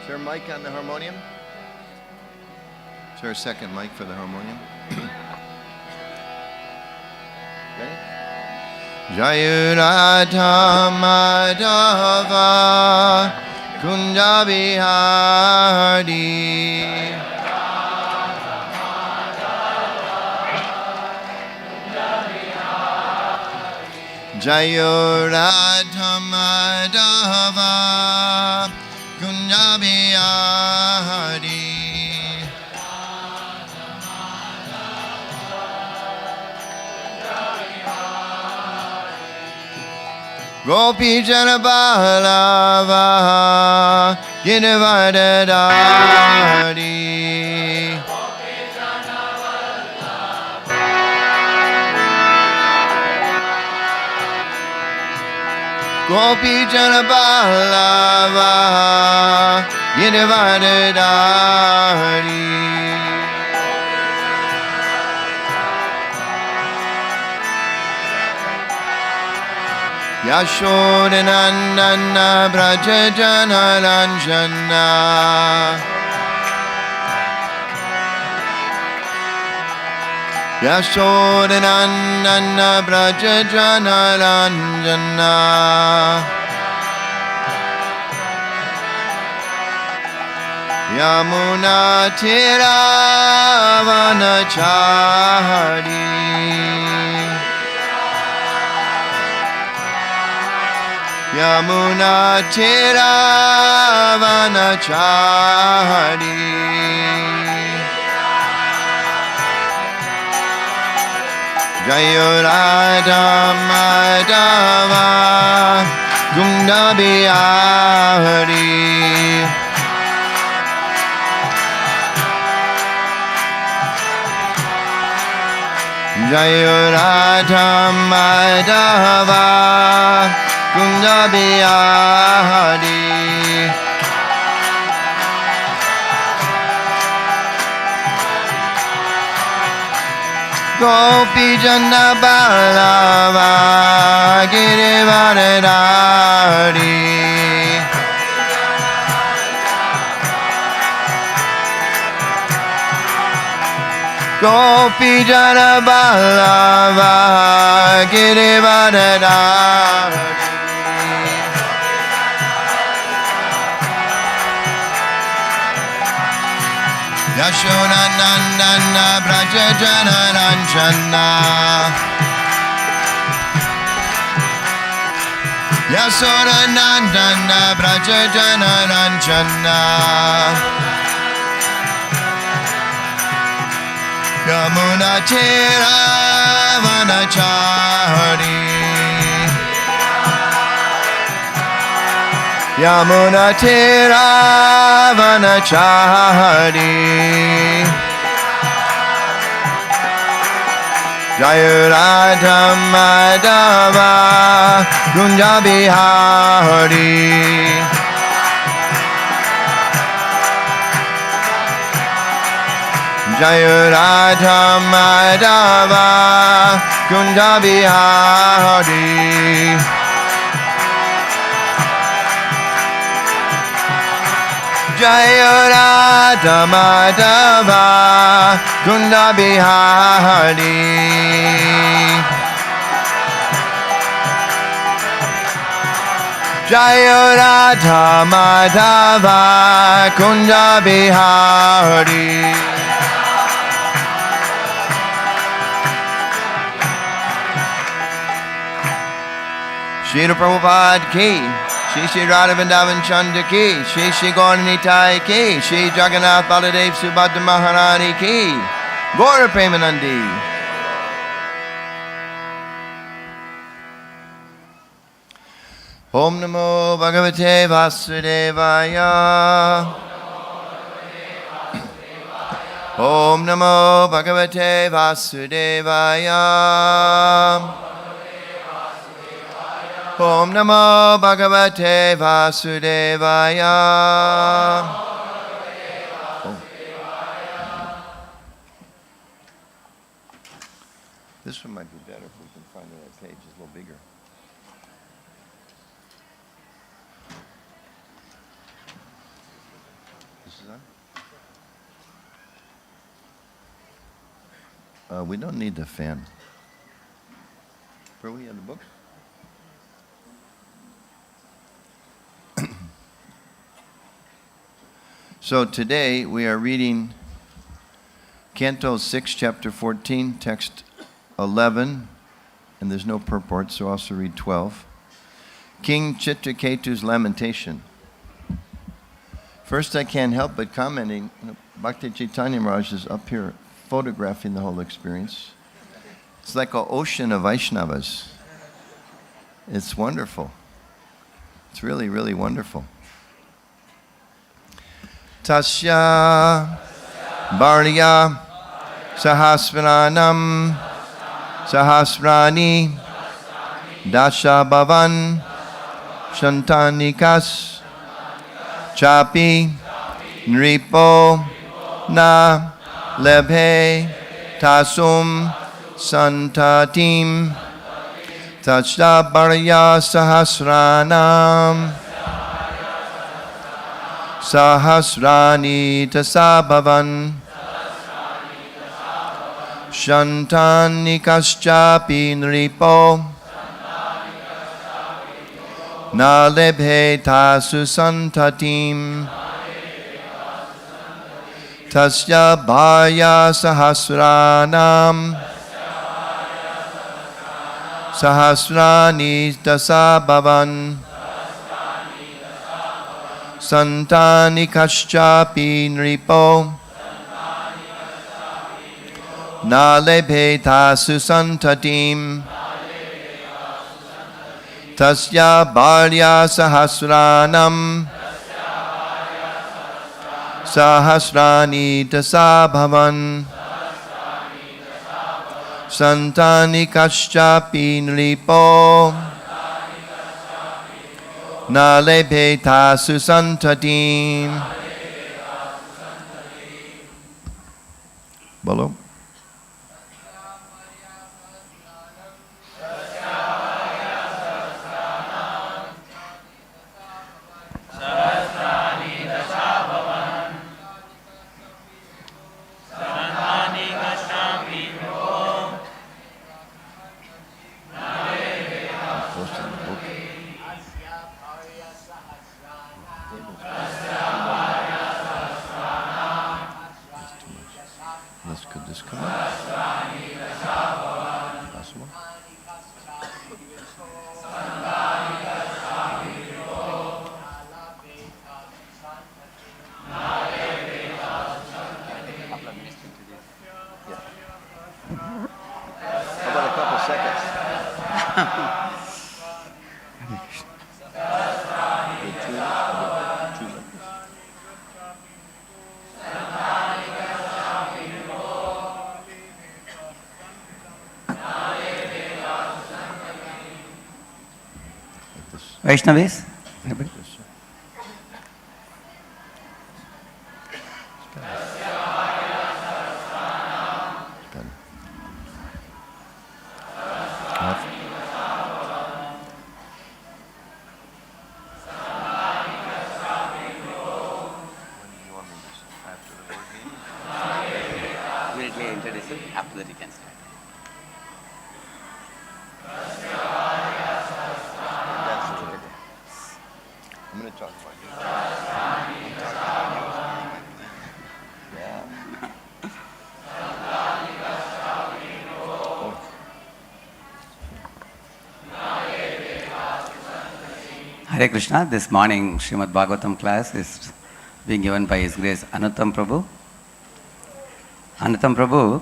Is there a mic on the harmonium? Is there a second mic for the harmonium? Ready? Jaya Radha Madhava Kunja Bihari Jaya Radha Madhava Kunja Bihari Gopi Jana Ballava Girivardhari Gopi Jana Ballava Girivardhari Yashodanandana Brajajana Ranjana Yashodanandana Brajajana Ranjana Yamuna Tiravanachari Yamuna Tiravanachari Jaya Radha Madhava Gunda Bihari Jaya Radha Madhava Kunja Bihari Gopi Jana Ballava Girivardhari Gopi Jana Ballava Girivardhari Yashodanandana Brajajana Ranjana Yashodanandana Brajajana Ranjana Yamuna Tiravanachari Yamuna Tiravanachari Jaya Radha Madhava Kunja Bihari Jaya Radha Madhava Kunja Bihari Jaya Radha Madhava Kunda Bihari Jaya Radha Madhava Kunda Bihari Srila Prabhupada ki Shri Shri Radha Vrindavan Chanda ki, Shri Shri Gauranitai ki, Shri Jagannath Baladev Subhadra Maharani ki, Gaura Premanandi. Om Namo Bhagavate Vasudevaya. Om Namo Bhagavate Vasudevaya. Om Namo Bhagavate Vasudevaya. This one might be better if we can find the right page. It's a little bigger. This is on? We don't need the fan. Prabhu, you have the book? So today we are reading Canto 6, Chapter 14, Text 11, and there's no purport, so I'll also read 12. King Chitraketu's Lamentation. First, I can't help but commenting, Bhakti Chaitanya Maharaj is up here photographing the whole experience. It's like an ocean of Vaishnavas. It's wonderful. It's really, really wonderful. Tasya Bharya Sahasranam Sahasrani Dasha Bhavan Shantanikas Chapi Nripo Na Lebhe Tasum Santatim Tasya Bharya Sahasranam Sahasrani Tasabhavan Shantani Kaschapi Nripo Na Lebhe Tasu Santatim Tasya Bhaya Sahasranam Sahasrani Tasabhavan Santani Kaschapi Nripo Na Lebhe Tasu Santatim Tasya Bharya Sahasranam Sahasrani Tasabhavan Santani Kaschapi Nripo Na Lebhe Tasu Santatim. Bolo. Could this come up? Possible? How about a couple seconds? Vaishnavis? Immediately introduce it, after that you can start. I'm going to talk about you. Hare Krishna, this morning Srimad Bhagavatam class is being given by His Grace Anuttam Prabhu. Anuttam Prabhu,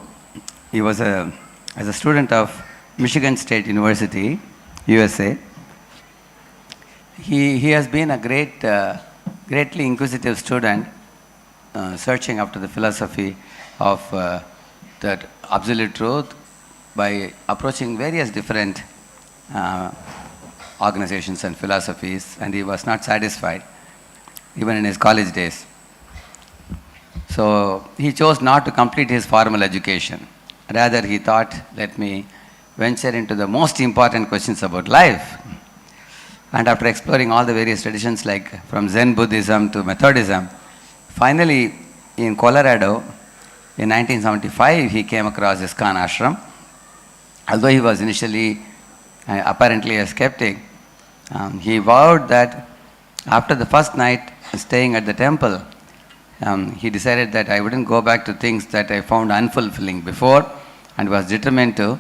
he was as a student of Michigan State University, USA. He has been a greatly inquisitive student, searching after the philosophy of that absolute truth by approaching various different organizations and philosophies, and he was not satisfied even in his college days. So he chose not to complete his formal education. Rather, he thought, let me venture into the most important questions about life. And after exploring all the various traditions, like from Zen Buddhism to Methodism, Finally, in Colorado, in 1975, he came across ISKCON ashram. Although he was initially apparently a skeptic, he vowed that after the first night staying at the temple, he decided that I wouldn't go back to things that I found unfulfilling before, and was determined to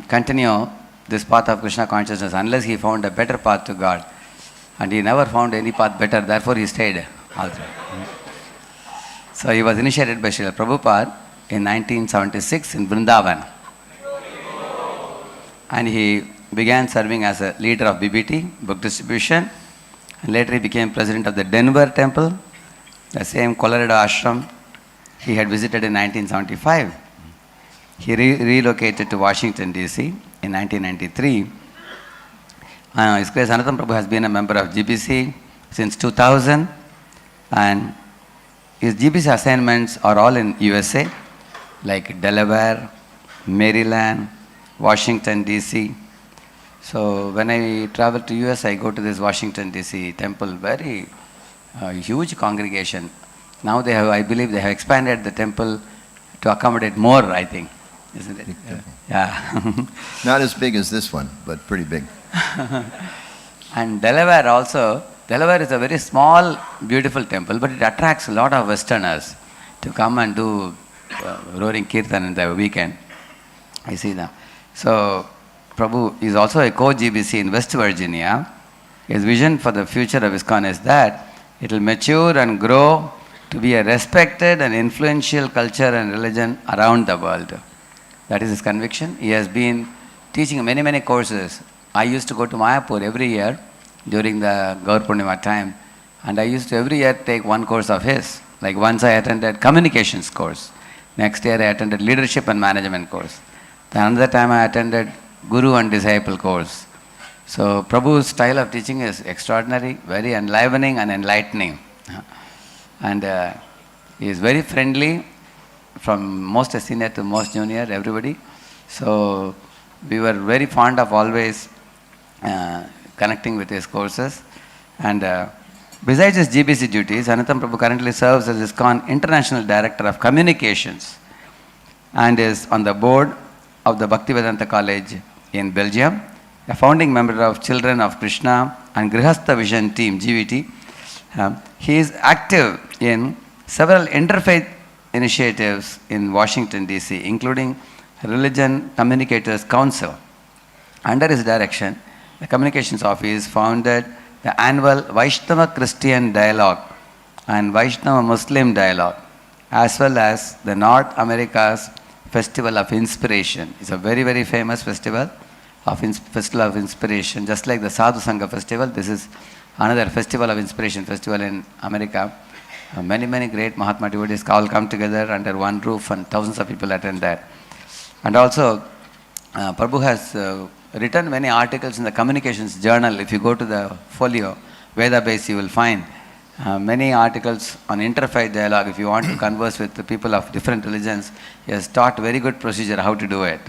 continue this path of Krishna consciousness unless he found a better path to God. And he never found any path better, therefore he stayed also. So he was initiated by Srila Prabhupada in 1976 in Vrindavan. And he began serving as a leader of BBT, book distribution, and later he became president of the Denver temple, the same Colorado ashram he had visited in 1975. He relocated to Washington, D.C. in 1993. His Grace Anuttam Prabhu has been a member of GBC since 2000, and his GBC assignments are all in USA, like Delaware, Maryland, Washington, D.C. So when I travel to US, I go to this Washington, D.C. temple, very huge congregation. Now they have, I believe they have expanded the temple to accommodate more, I think, isn't it? Yeah. Not as big as this one, but pretty big. And Delaware also, Delaware is a very small, beautiful temple, but it attracts a lot of Westerners to come and do roaring kirtan in the weekend. I see them. So Prabhu is also a co-GBC in West Virginia. His vision for the future of ISKCON is that it will mature and grow to be a respected and influential culture and religion around the world. That is his conviction. He has been teaching many, many courses. I used to go to Mayapur every year during the Gaur Purnima time, and I used to every year take one course of his. Like once I attended communications course. Next year I attended leadership and management course. Then another time I attended Guru and Disciple course. So Prabhu's style of teaching is extraordinary, very enlivening and enlightening. And he is very friendly, from most senior to most junior, everybody. So we were very fond of always connecting with his courses. And besides his GBC duties, Anuttam Prabhu currently serves as ISKCON International Director of Communications and is on the board of the Bhaktivedanta College in Belgium, a founding member of Children of Krishna and Grihastha Vision Team, GVT. He is active in several interfaith initiatives in Washington, D.C., including Religion Communicators Council. Under his direction, the Communications Office founded the annual Vaishnava Christian Dialogue and Vaishnava Muslim Dialogue, as well as the North America's Festival of Inspiration. It's a very, very famous festival of inspiration, just like the Sadhu Sangha festival. This is another festival of inspiration, festival in America. Many, many great Mahatma devotees all come together under one roof, and thousands of people attend that. And also, Prabhu has written many articles in the Communications Journal. If you go to the folio, Veda base, you will find many articles on interfaith dialogue. If you want to converse with the people of different religions, he has taught very good procedure how to do it.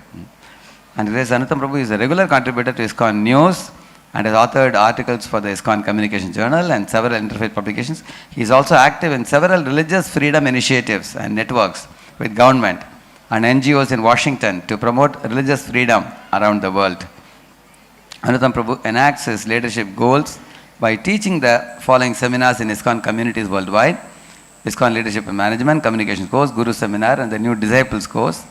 And Grace Anuttam Prabhu is a regular contributor to ISKCON News and has authored articles for the ISKCON Communication Journal and several interfaith publications. He is also active in several religious freedom initiatives and networks with government and NGOs in Washington to promote religious freedom around the world. Anuttam Prabhu enacts his leadership goals by teaching the following seminars in ISKCON communities worldwide: ISKCON Leadership and Management, Communications Course, Guru Seminar, and the New Disciples Course,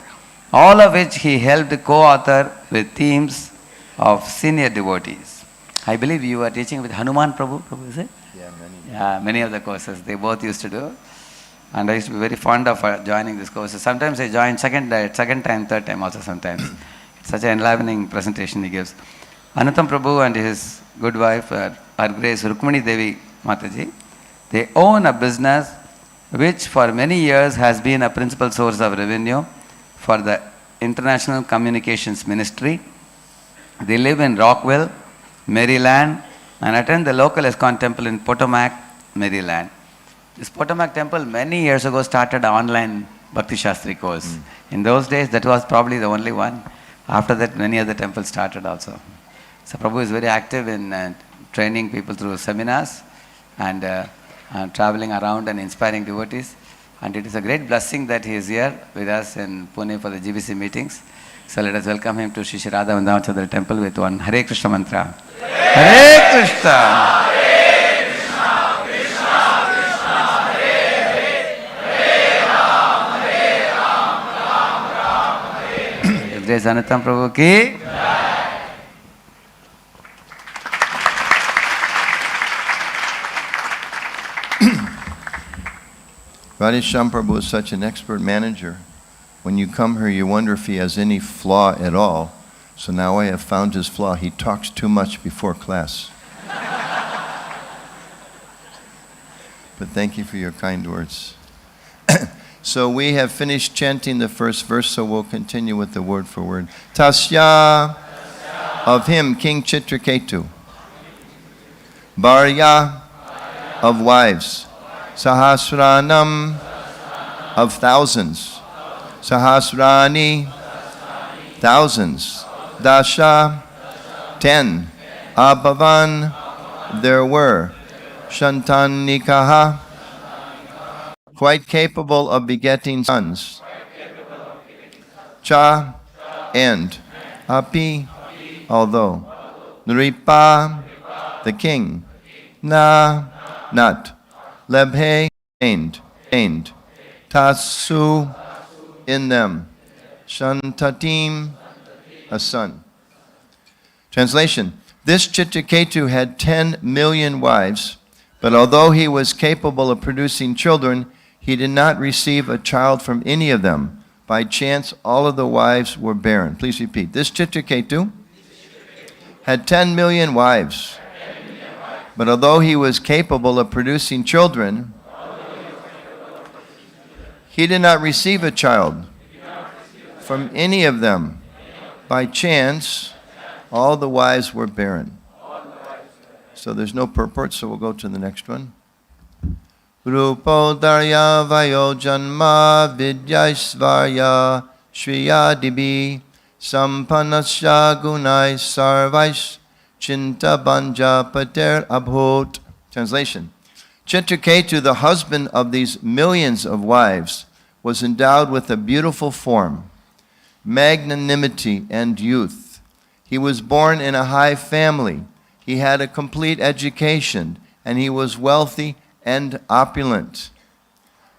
all of which he helped co-author with teams of senior devotees. I believe you are teaching with Hanuman Prabhu, is it? Yeah, many. Yeah, many of the courses they both used to do. And I used to be very fond of joining these courses. Sometimes I join second time, third time also sometimes. It's such an enlivening presentation he gives. Anuttam Prabhu and his good wife, our Grace Rukmini Devi Mataji, they own a business which for many years has been a principal source of revenue for the International Communications Ministry. They live in Rockville, Maryland, and attend the local ISKCON temple in Potomac, Maryland. This Potomac temple many years ago started an online Bhakti Shastri course. In those days, that was probably the only one. After that, many other temples started also. So Prabhu is very active in training people through seminars, and traveling around and inspiring devotees. And it is a great blessing that he is here with us in Pune for the GBC meetings. So let us welcome him to Shri Shri Radha Vandamachandra temple with one Hare Krishna mantra. Hare Krishna! Grace Anuttam Prabhu ki. Radhesham Prabhu is such an expert manager. When you come here, you wonder if he has any flaw at all. So now I have found his flaw. He talks too much before class. But thank you for your kind words. So we have finished chanting the first verse, so we'll continue with the word for word. Tasya, of him, King Chitraketu. Bharya, of wives. Sahasranam, of thousands. Sahasrani, thousands. Dasha, 10. Abhavan, there were. Shantannikaha, quite capable of begetting sons. Cha, and. Api, although. Nripa, the king. Na, not. Lebhe, aimed. Tasu, in them. Shantatim, a son. Translation. This Chitraketu had 10 million wives, but although he was capable of producing children, he did not receive a child from any of them. By chance, all of the wives were barren. Please repeat. This Chitraketu had 10 million wives, but although he was capable of producing children, he did not receive a child from any of them. By chance, all the wives were barren. So there's no purport, so we'll go to the next one. Rupo Darya Vayo Janma Vidyaisvarya Shriya Dibi Sampanasya Gunai Sarvais Chinta Banja Pater Abhot. Translation. Chitraketu, the husband of these millions of wives, was endowed with a beautiful form, magnanimity, and youth. He was born in a high family. He had a complete education, and he was wealthy and opulent.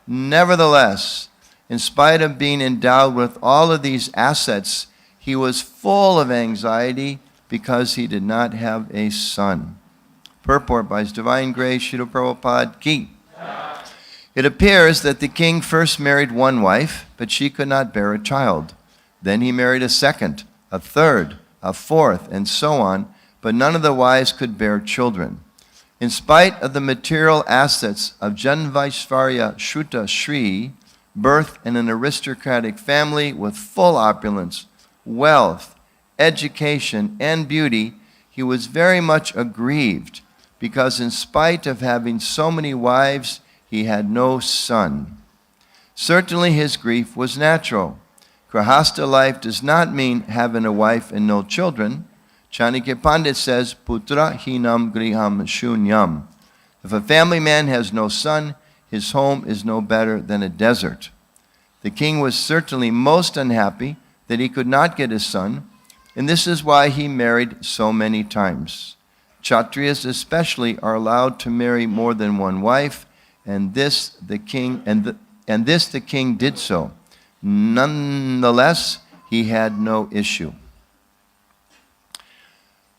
Nevertheless, in spite of being endowed with all of these assets, he was full of anxiety because he did not have a son. Purport by His Divine Grace, Srila Prabhupada Ki. It appears that the king first married one wife, but she could not bear a child. Then he married a second, a third, a fourth, and so on, but none of the wives could bear children. In spite of the material assets of Janvaishvarya Shruta Shri, birth in an aristocratic family with full opulence, wealth, education, and beauty, he was very much aggrieved because in spite of having so many wives, he had no son. Certainly his grief was natural. Grahastha life does not mean having a wife and no children. Chanakya Pandit says, Putra hinam griham shunyam. If a family man has no son, his home is no better than a desert. The king was certainly most unhappy that he could not get a son, and this is why he married so many times. Kshatriyas especially are allowed to marry more than one wife, and this the king did so. Nonetheless, he had no issue.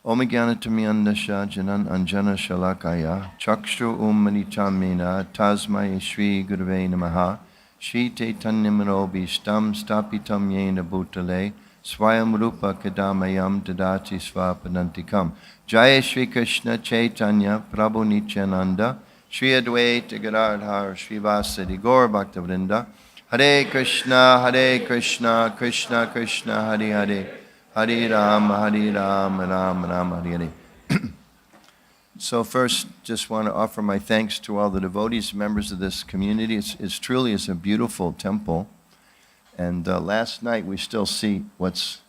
Om Jnanatamyandasya Janan Anjana Shalakaya Chakshru Manitamena Tasmai Shri Gurave Namaha Shri Chaitanyamano Bhishtam Stapitam Yena Bhutale Swayam Rupa Kadamayam Dadati Svapanantikam. Jaya Shri Krishna Chaitanya Prabhu Nityananda Shri Advaita Gadadhar Shri Vasadi Gaur Bhaktavrinda Hare Krishna Krishna Krishna Hare Hare Hare Rama Rama Rama Hare Hare. So first, just want to offer my thanks to all the devotees, members of this community. It's truly a beautiful temple. And last night we still see what's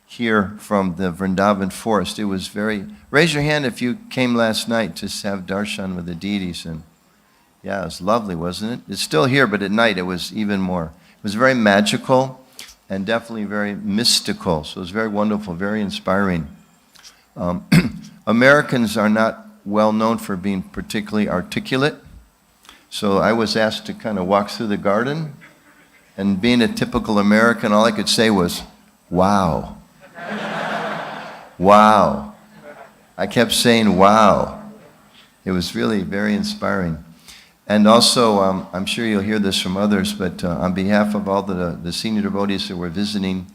here from the Vrindavan forest. It was very... Raise your hand if you came last night to have darshan with the deities. And Yeah, it was lovely, wasn't it? It's still here, but at night it was even more. It was very magical and definitely very mystical. So it was very wonderful, very inspiring. Americans are not well known for being particularly articulate. So I was asked to kind of walk through the garden. And being a typical American, all I could say was, wow. Wow. I kept saying, wow. It was really very inspiring. And also, I'm sure you'll hear this from others, but on behalf of all the senior devotees who were visiting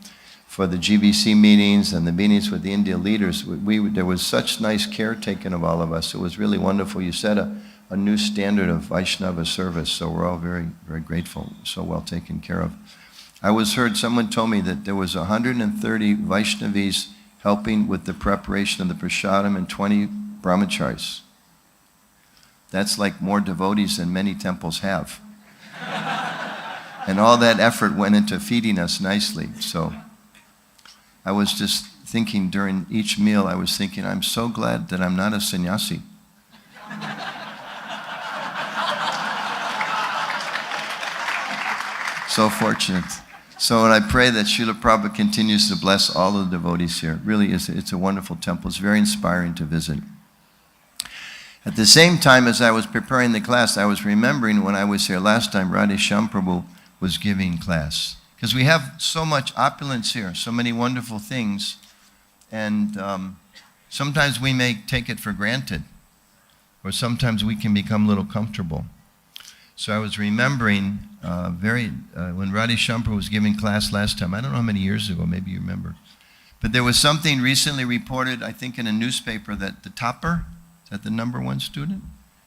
for the GBC meetings and the meetings with the India leaders, there was such nice care taken of all of us. It was really wonderful. You set a new standard of Vaishnava service, so we're all very, very grateful, so well taken care of. Someone told me that there was 130 Vaishnavis helping with the preparation of the prasadam and 20 brahmacharis. That's like more devotees than many temples have. And all that effort went into feeding us nicely. So I was just thinking during each meal, I was thinking, I'm so glad that I'm not a sannyasi. So fortunate. So and I pray that Srila Prabhupada continues to bless all of the devotees here. Really, it's a wonderful temple. It's very inspiring to visit. At the same time as I was preparing the class, I was remembering when I was here last time, Radhe Shyam Prabhu was giving class. Because we have so much opulence here, so many wonderful things, and sometimes we may take it for granted, or sometimes we can become a little comfortable. So I was remembering when Radhe Shyam Prabhu was giving class last time, I don't know how many years ago, maybe you remember, but there was something recently reported, I think in a newspaper, that the topper, that the #1 student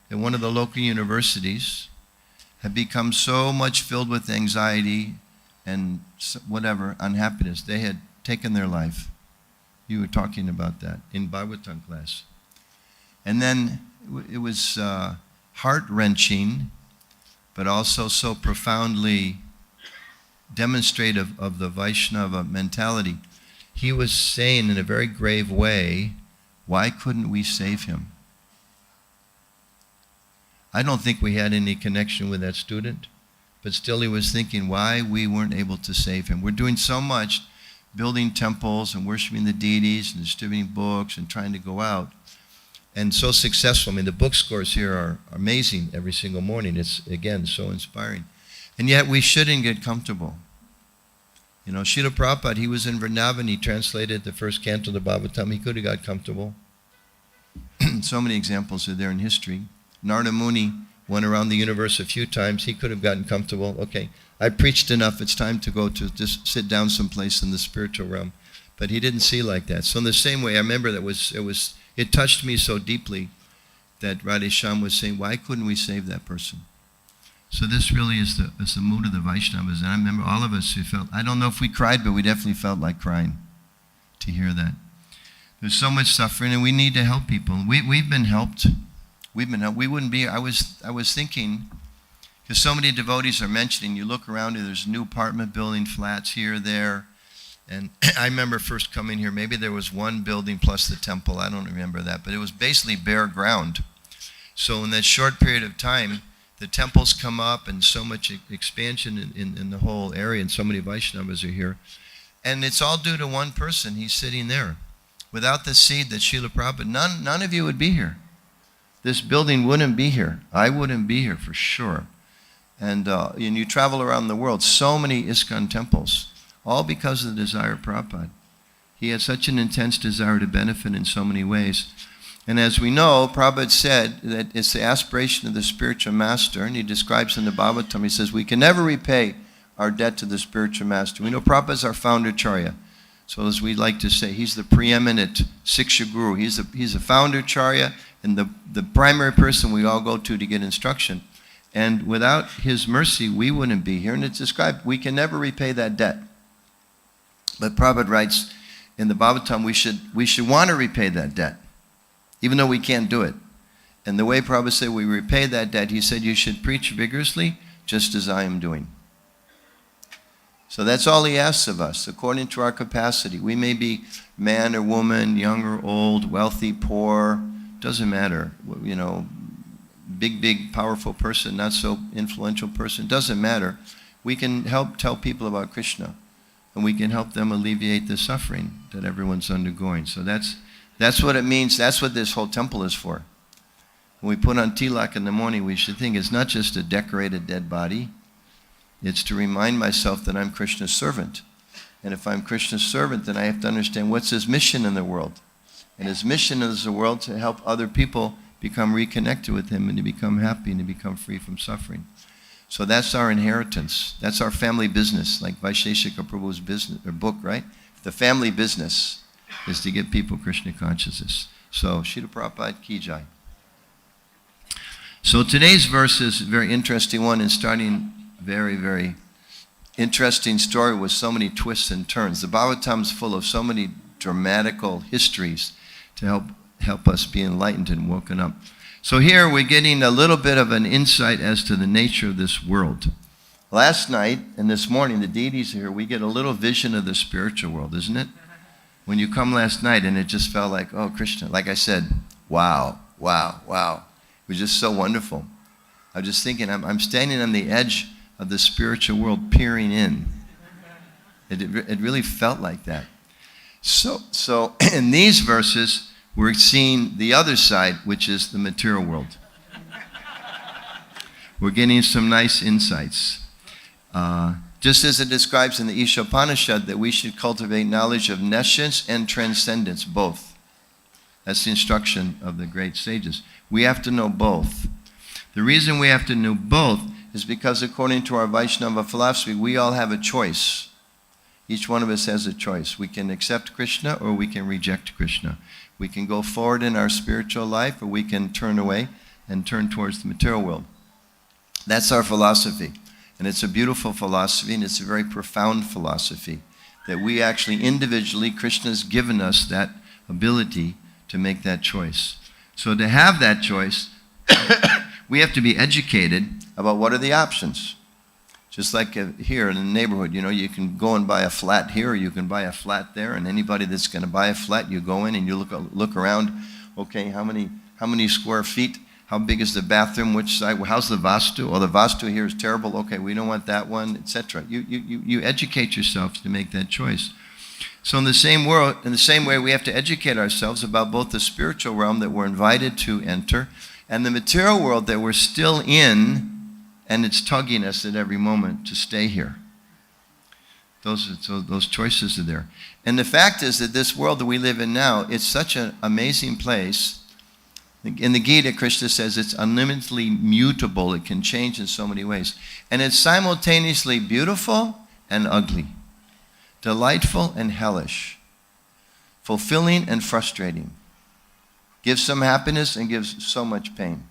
at one of the local universities had become so much filled with anxiety and whatever, unhappiness, they had taken their life. You were talking about that in Bhagavatam class. And then it was heart-wrenching, but also so profoundly demonstrative of the Vaishnava mentality. He was saying in a very grave way, why couldn't we save him? I don't think we had any connection with that student, but still he was thinking why we weren't able to save him. We're doing so much, building temples and worshiping the deities and distributing books and trying to go out, and so successful. I mean, the book scores here are amazing every single morning. It's, again, so inspiring. And yet we shouldn't get comfortable. You know, Srila Prabhupada, he was in Vrindavan, he translated the first canto of the Bhagavatam, he could have got comfortable. So many examples are there in history. Narada Muni went around the universe a few times. He could have gotten comfortable. Okay, I preached enough. It's time to go to just sit down someplace in the spiritual realm. But he didn't see like that. So in the same way, I remember it touched me so deeply that Radhe Shyam was saying, why couldn't we save that person? So this really is the mood of the Vaishnavas. And I remember all of us who felt, I don't know if we cried, but we definitely felt like crying to hear that. There's so much suffering, and we need to help people. We've been helped. We wouldn't be. I was thinking, because so many devotees are mentioning, you look around and there's new apartment building, flats here, there. And I remember first coming here, maybe there was one building plus the temple. I don't remember that, but it was basically bare ground. So in that short period of time, the temples come up and so much expansion in the whole area, and so many Vaishnavas are here. And it's all due to one person. He's sitting there. Without the seed that Srila Prabhupada, none of you would be here. This building wouldn't be here. I wouldn't be here for sure. And you travel around the world, so many ISKCON temples, all because of the desire of Prabhupada. He had such an intense desire to benefit in so many ways. And as we know, Prabhupada said that it's the aspiration of the spiritual master, and he describes in the Bhagavatam, he says, we can never repay our debt to the spiritual master. We know Prabhupada is our founder Charya. So as we like to say, he's the preeminent Siksha Guru. He's a founder Charya, and the primary person we all go to get instruction. And without his mercy, we wouldn't be here. And it's described, we can never repay that debt. But Prabhupada writes in the Bhagavatam, we should want to repay that debt, even though we can't do it. And the way Prabhupada said we repay that debt, he said, you should preach vigorously, just as I am doing. So that's all he asks of us, according to our capacity. We may be man or woman, young or old, wealthy, poor, doesn't matter. You know, big, powerful person, not so influential person, doesn't matter. We can help tell people about Krishna, and we can help them alleviate the suffering that everyone's undergoing. So that's what it means. That's what this whole temple is for. When we put on tilak in the morning, we should think it's not just a decorated dead body. It's to remind myself that I'm Krishna's servant. And if I'm Krishna's servant, then I have to understand what's his mission in the world. And his mission is the world to help other people become reconnected with him and to become happy and to become free from suffering. So that's our inheritance. That's our family business, like Vaisheshika Prabhu's business, or book, right? The family business is to give people Krishna consciousness. So, Srila Prabhupada Ki Jai. So today's verse is a very interesting one, and starting very, very interesting story with so many twists and turns. The Bhagavatam is full of so many dramatical histories to help us be enlightened and woken up. So here we're getting a little bit of an insight as to the nature of this world. Last night and this morning, the deities are here, we get a little vision of the spiritual world, isn't it? When you come last night and it just felt like, oh, Krishna, like I said, wow, wow, wow. It was just so wonderful. I was just thinking, I'm standing on the edge of the spiritual world peering in. It really felt like that. So in these verses, we're seeing the other side, which is the material world. We're getting some nice insights. Just as it describes in the Ishopanishad that we should cultivate knowledge of nescience and transcendence, both. That's the instruction of the great sages. We have to know both. The reason we have to know both is because according to our Vaishnava philosophy, we all have a choice. Each one of us has a choice. We can accept Krishna or we can reject Krishna. We can go forward in our spiritual life or we can turn away and turn towards the material world. That's our philosophy. And it's a beautiful philosophy, and it's a very profound philosophy that we actually individually, Krishna's given us that ability to make that choice. So to have that choice, we have to be educated about what are the options. Just like here in the neighborhood, you can go and buy a flat here or you can buy a flat there, and anybody that's going to buy a flat, you go in and you look around, okay, how many square feet? How big is the bathroom? Which side? How's the vastu? Oh, the vastu here is terrible. Okay, we don't want that one, etc. You educate yourself to make that choice. So in the same way, we have to educate ourselves about both the spiritual realm that we're invited to enter and the material world that we're still in, and it's tugging us at every moment to stay here. Those choices are there. And the fact is that this world that we live in now, it's such an amazing place. In the Gita, Krishna says it's unlimitedly mutable. It can change in so many ways. And it's simultaneously beautiful and ugly, delightful and hellish, fulfilling and frustrating, gives some happiness and gives so much pain.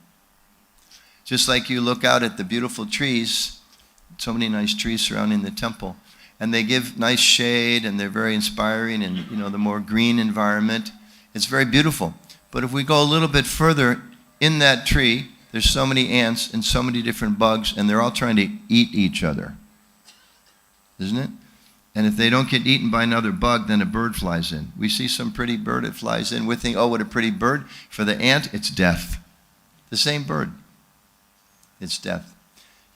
Just like you look out at the beautiful trees, so many nice trees surrounding the temple, and they give nice shade and they're very inspiring, and the more green environment, it's very beautiful. But if we go a little bit further in that tree, there's so many ants and so many different bugs, and they're all trying to eat each other. Isn't it? And if they don't get eaten by another bug, then a bird flies in. We see some pretty bird that flies in. We think, oh, what a pretty bird. For the ant, it's death. The same bird. It's death.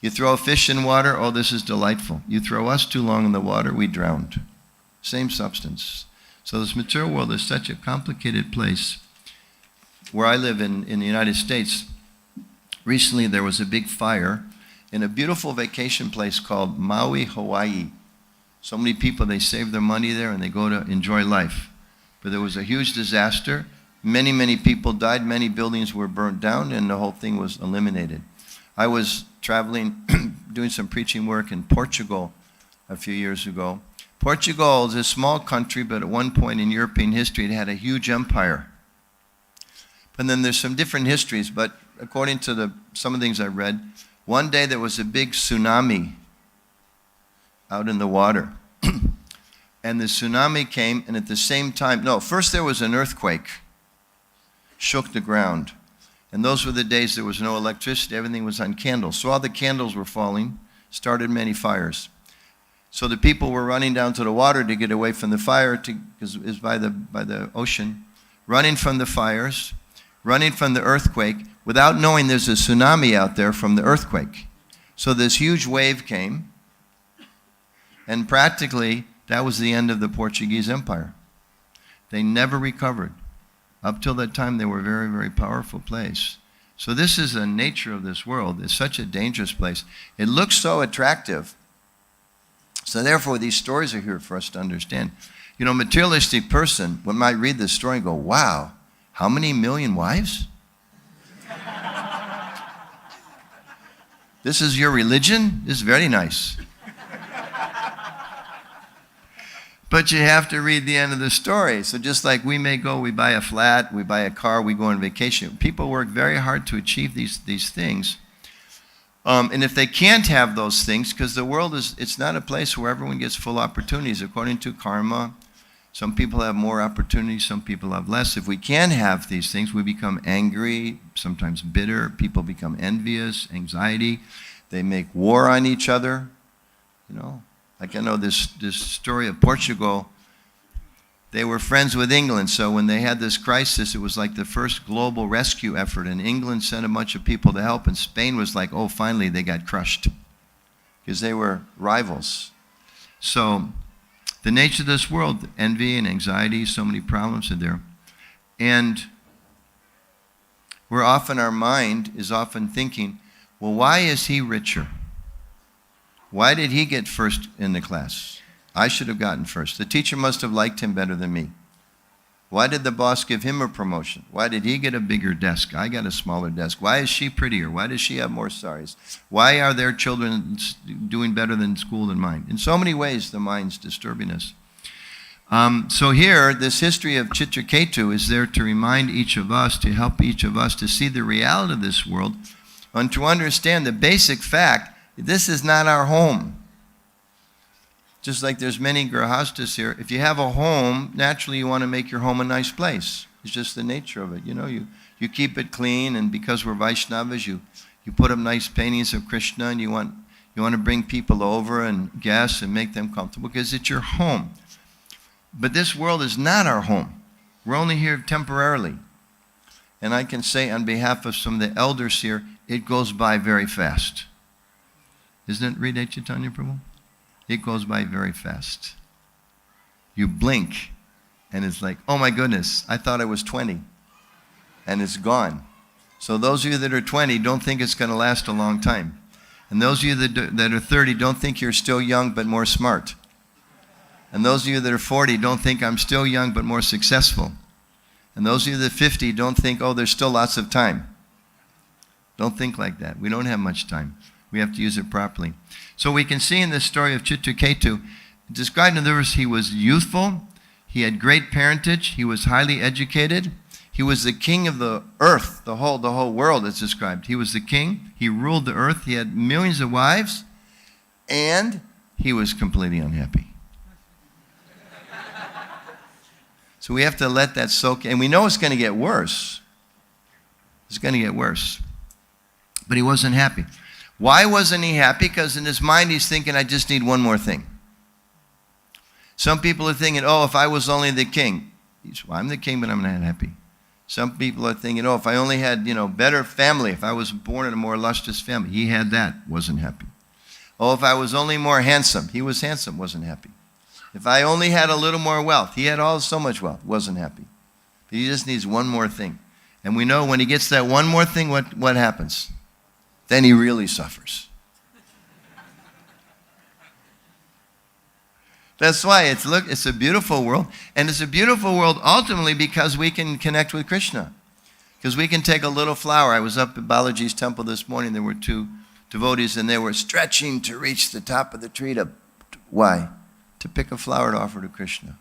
You throw a fish in water, oh, this is delightful. You throw us too long in the water, we drowned. Same substance. So this material world is such a complicated place. Where I live in the United States, recently there was a big fire in a beautiful vacation place called Maui, Hawaii. So many people, they save their money there and they go to enjoy life. But there was a huge disaster. Many, many people died. Many buildings were burnt down and the whole thing was eliminated. I was traveling, doing some preaching work in Portugal a few years ago. Portugal is a small country, but at one point in European history, it had a huge empire. And then there's some different histories, but according to some of the things I read, one day there was a big tsunami out in the water. And the tsunami came, and at the same time, first there was an earthquake, shook the ground. And those were the days there was no electricity, everything was on candles. So all the candles were falling, started many fires. So the people were running down to the water to get away from the fire, because it was by the ocean, running from the fires, running from the earthquake without knowing there's a tsunami out there from the earthquake. So this huge wave came, and practically that was the end of the Portuguese Empire. They never recovered. Up till that time, they were a very, very powerful place. So this is the nature of this world. It's such a dangerous place. It looks so attractive. So therefore, these stories are here for us to understand. You know, a materialistic person might read this story and go, wow, how many million wives? This is your religion? This is very nice. But you have to read the end of the story. So just like we may go, we buy a flat, we buy a car, we go on vacation. People work very hard to achieve these things. And if they can't have those things, because the world it's not a place where everyone gets full opportunities. According to karma, some people have more opportunities, some people have less. If we can have these things, we become angry, sometimes bitter. People become envious, anxiety. They make war on each other, you know. Like I know this story of Portugal, they were friends with England, so when they had this crisis, it was like the first global rescue effort, and England sent a bunch of people to help, and Spain was like, oh, finally they got crushed, because they were rivals. So the nature of this world, envy and anxiety, so many problems are there. And our mind is often thinking, well, why is he richer? Why did he get first in the class? I should have gotten first. The teacher must have liked him better than me. Why did the boss give him a promotion? Why did he get a bigger desk? I got a smaller desk. Why is she prettier? Why does she have more saris? Why are their children doing better in school than mine? In so many ways, the mind's disturbing us. So here, this history of Chitraketu is there to remind each of us, to help each of us to see the reality of this world and to understand the basic fact. This is not our home. Just like there's many grahastas here. If you have a home, naturally you want to make your home a nice place. It's just the nature of it. You know, you keep it clean, and because we're Vaishnavas, you put up nice paintings of Krishna, and you want to bring people over and guests and make them comfortable because it's your home. But this world is not our home. We're only here temporarily. And I can say on behalf of some of the elders here, it goes by very fast. Isn't it, Rida Chaitanya Prabhu? It goes by very fast. You blink, and it's like, oh my goodness, I thought I was 20, and it's gone. So those of you that are 20, don't think it's going to last a long time. And those of you that are 30, don't think you're still young but more smart. And those of you that are 40, don't think I'm still young but more successful. And those of you that are 50, don't think, oh, there's still lots of time. Don't think like that. We don't have much time. We have to use it properly. So we can see in this story of Chitraketu, described in the verse, he was youthful, he had great parentage, he was highly educated, he was the king of the earth, the whole world is described. He was the king, he ruled the earth, he had millions of wives, and he was completely unhappy. So we have to let that soak in. And we know it's going to get worse. It's going to get worse. But he wasn't happy. Why wasn't he happy? Because in his mind he's thinking, I just need one more thing. Some people are thinking, oh, if I was only the king. Well, I'm the king, but I'm not happy. Some people are thinking, oh, if I only had, better family, if I was born in a more illustrious family. He had that, wasn't happy. Oh, if I was only more handsome. He was handsome, wasn't happy. If I only had a little more wealth. He had so much wealth, wasn't happy. But he just needs one more thing. And we know when he gets that one more thing, what happens? Then he really suffers. That's why it's a beautiful world. And it's a beautiful world ultimately because we can connect with Krishna. Because we can take a little flower. I was up at Balaji's temple this morning. There were two devotees and they were stretching to reach the top of the tree why? To pick a flower to offer to Krishna.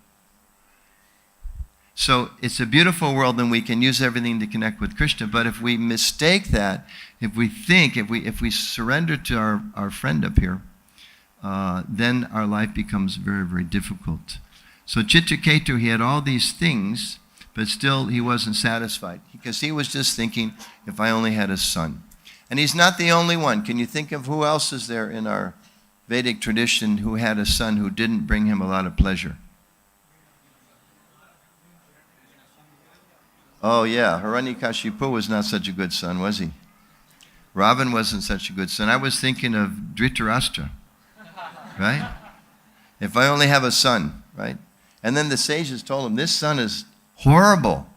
So it's a beautiful world and we can use everything to connect with Krishna. But if we mistake that, if we surrender to our friend up here, then our life becomes very, very difficult. So Chitraketu, he had all these things, but still he wasn't satisfied. Because he was just thinking, if I only had a son. And he's not the only one. Can you think of who else is there in our Vedic tradition who had a son who didn't bring him a lot of pleasure? Oh, yeah. Hiranyakashipu was not such a good son, was he? Ravan wasn't such a good son. I was thinking of Dhritarashtra, right? If I only have a son, right? And then the sages told him, this son is horrible.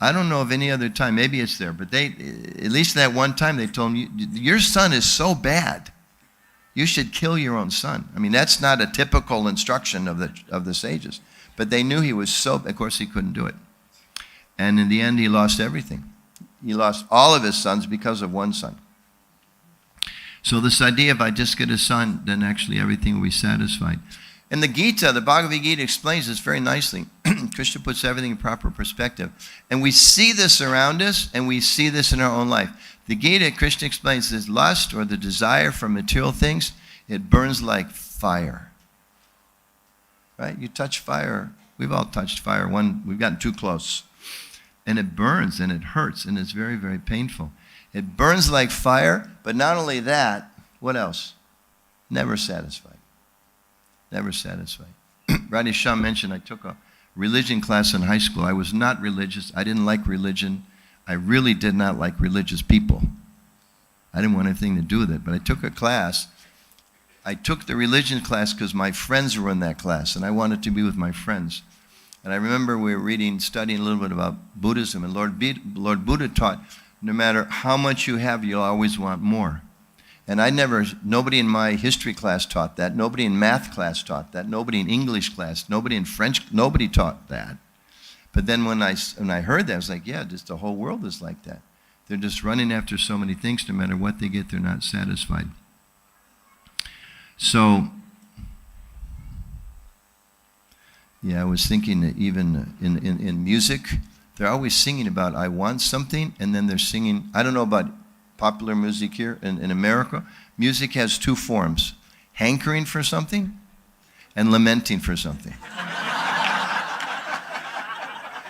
I don't know of any other time. Maybe it's there. But they, at least that one time, they told him, your son is so bad. You should kill your own son. I mean, that's not a typical instruction of the sages. But they knew he was so, of course, he couldn't do it. And in the end, he lost everything. He lost all of his sons because of one son. So this idea, if I just get a son, then actually everything will be satisfied. In the Gita, the Bhagavad Gita explains this very nicely. Krishna puts everything in proper perspective. And we see this around us, and we see this in our own life. The Gita, Krishna explains this lust or the desire for material things, it burns like fire. Right? You touch fire. We've all touched fire. We've gotten too close. And it burns, and it hurts, and it's very, very painful. It burns like fire, but not only that, what else? Never satisfied. Never satisfied. Radhe Shah mentioned I took a religion class in high school. I was not religious. I didn't like religion. I really did not like religious people. I didn't want anything to do with it, but I took a class. I took the religion class because my friends were in that class, and I wanted to be with my friends. And I remember we were studying a little bit about Buddhism, and Lord Buddha taught, no matter how much you have, you'll always want more. And nobody in my history class taught that. Nobody in math class taught that. Nobody in English class. Nobody in French. Nobody taught that. But then when I heard that, I was like, yeah, just the whole world is like that. They're just running after so many things. No matter what they get, they're not satisfied. So, yeah, I was thinking that even in music, they're always singing about, I want something, and then they're singing, I don't know about popular music here in America. Music has two forms, hankering for something and lamenting for something.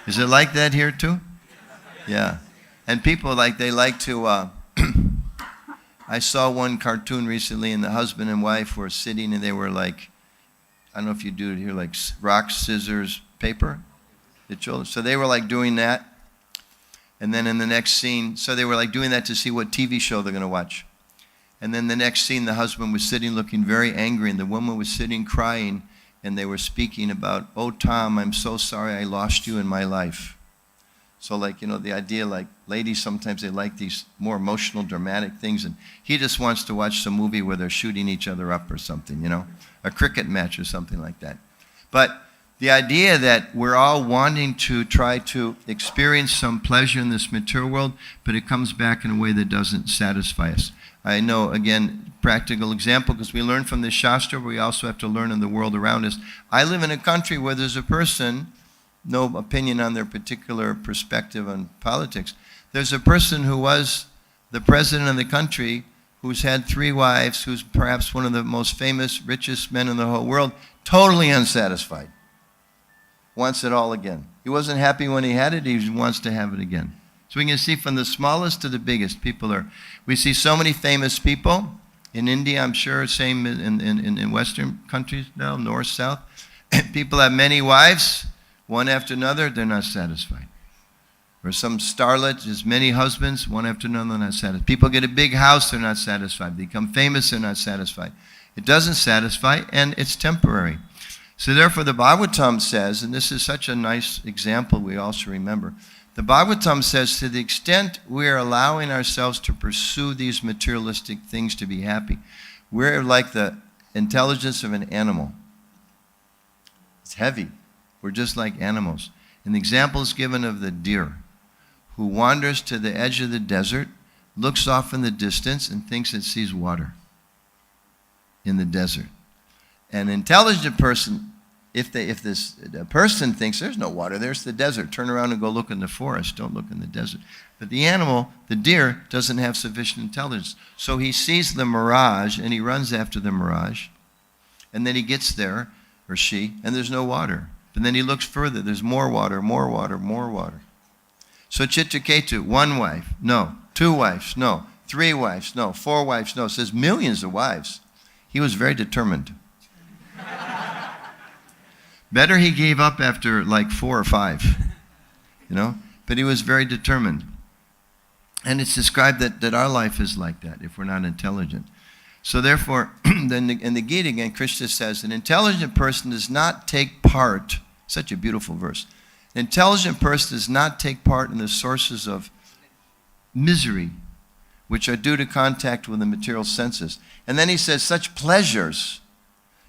Is it like that here too? Yeah. And people they like to, I saw one cartoon recently, and the husband and wife were sitting, and they were like, I don't know if you do it here, like rock, scissors, paper. The children. So they were like doing that. And then in the next scene, so they were like doing that to see what TV show they're going to watch. And then the next scene, the husband was sitting looking very angry, and the woman was sitting crying, and they were speaking about, oh, Tom, I'm so sorry I lost you in my life. So the idea, ladies, sometimes they like these more emotional, dramatic things, and he just wants to watch some movie where they're shooting each other up or something, a cricket match or something like that. But the idea that we're all wanting to try to experience some pleasure in this material world, but it comes back in a way that doesn't satisfy us. I know, again, practical example, because we learn from the Shastra, but we also have to learn in the world around us. I live in a country where there's a person, no opinion on their particular perspective on politics, there's a person who was the president of the country who's had 3 wives, who's perhaps one of the most famous, richest men in the whole world, totally unsatisfied. Wants it all again. He wasn't happy when he had it, he wants to have it again. So we can see from the smallest to the biggest, we see so many famous people. In India, I'm sure, same in Western countries now, north, south. People have many wives, one after another, they're not satisfied. Or some starlet has many husbands, one after another, they're not satisfied. People get a big house, they're not satisfied. They become famous, they're not satisfied. It doesn't satisfy, and it's temporary. So therefore the Bhagavatam says, and this is such a nice example we all should remember, the Bhagavatam says to the extent we are allowing ourselves to pursue these materialistic things to be happy, we're like the intelligence of an animal. It's heavy. We're just like animals. And the example is given of the deer who wanders to the edge of the desert, looks off in the distance, and thinks it sees water in the desert. An intelligent person, if a person thinks there's no water, there's the desert, turn around and go look in the forest, don't look in the desert. But the animal, the deer, doesn't have sufficient intelligence. So he sees the mirage and he runs after the mirage. And then he gets there, or she, and there's no water. But then he looks further, there's more water, more water, more water. So Chitraketu, 1 wife, no. 2 wives, no. 3 wives, no. 4 wives, no. It says millions of wives. He was very determined. Better he gave up after 4 or 5. But he was very determined. And it's described that our life is like that if we're not intelligent. So therefore, then in the Gita again, Krishna says, an intelligent person does not take part, such a beautiful verse, an intelligent person does not take part in the sources of misery, which are due to contact with the material senses. And then he says, such pleasures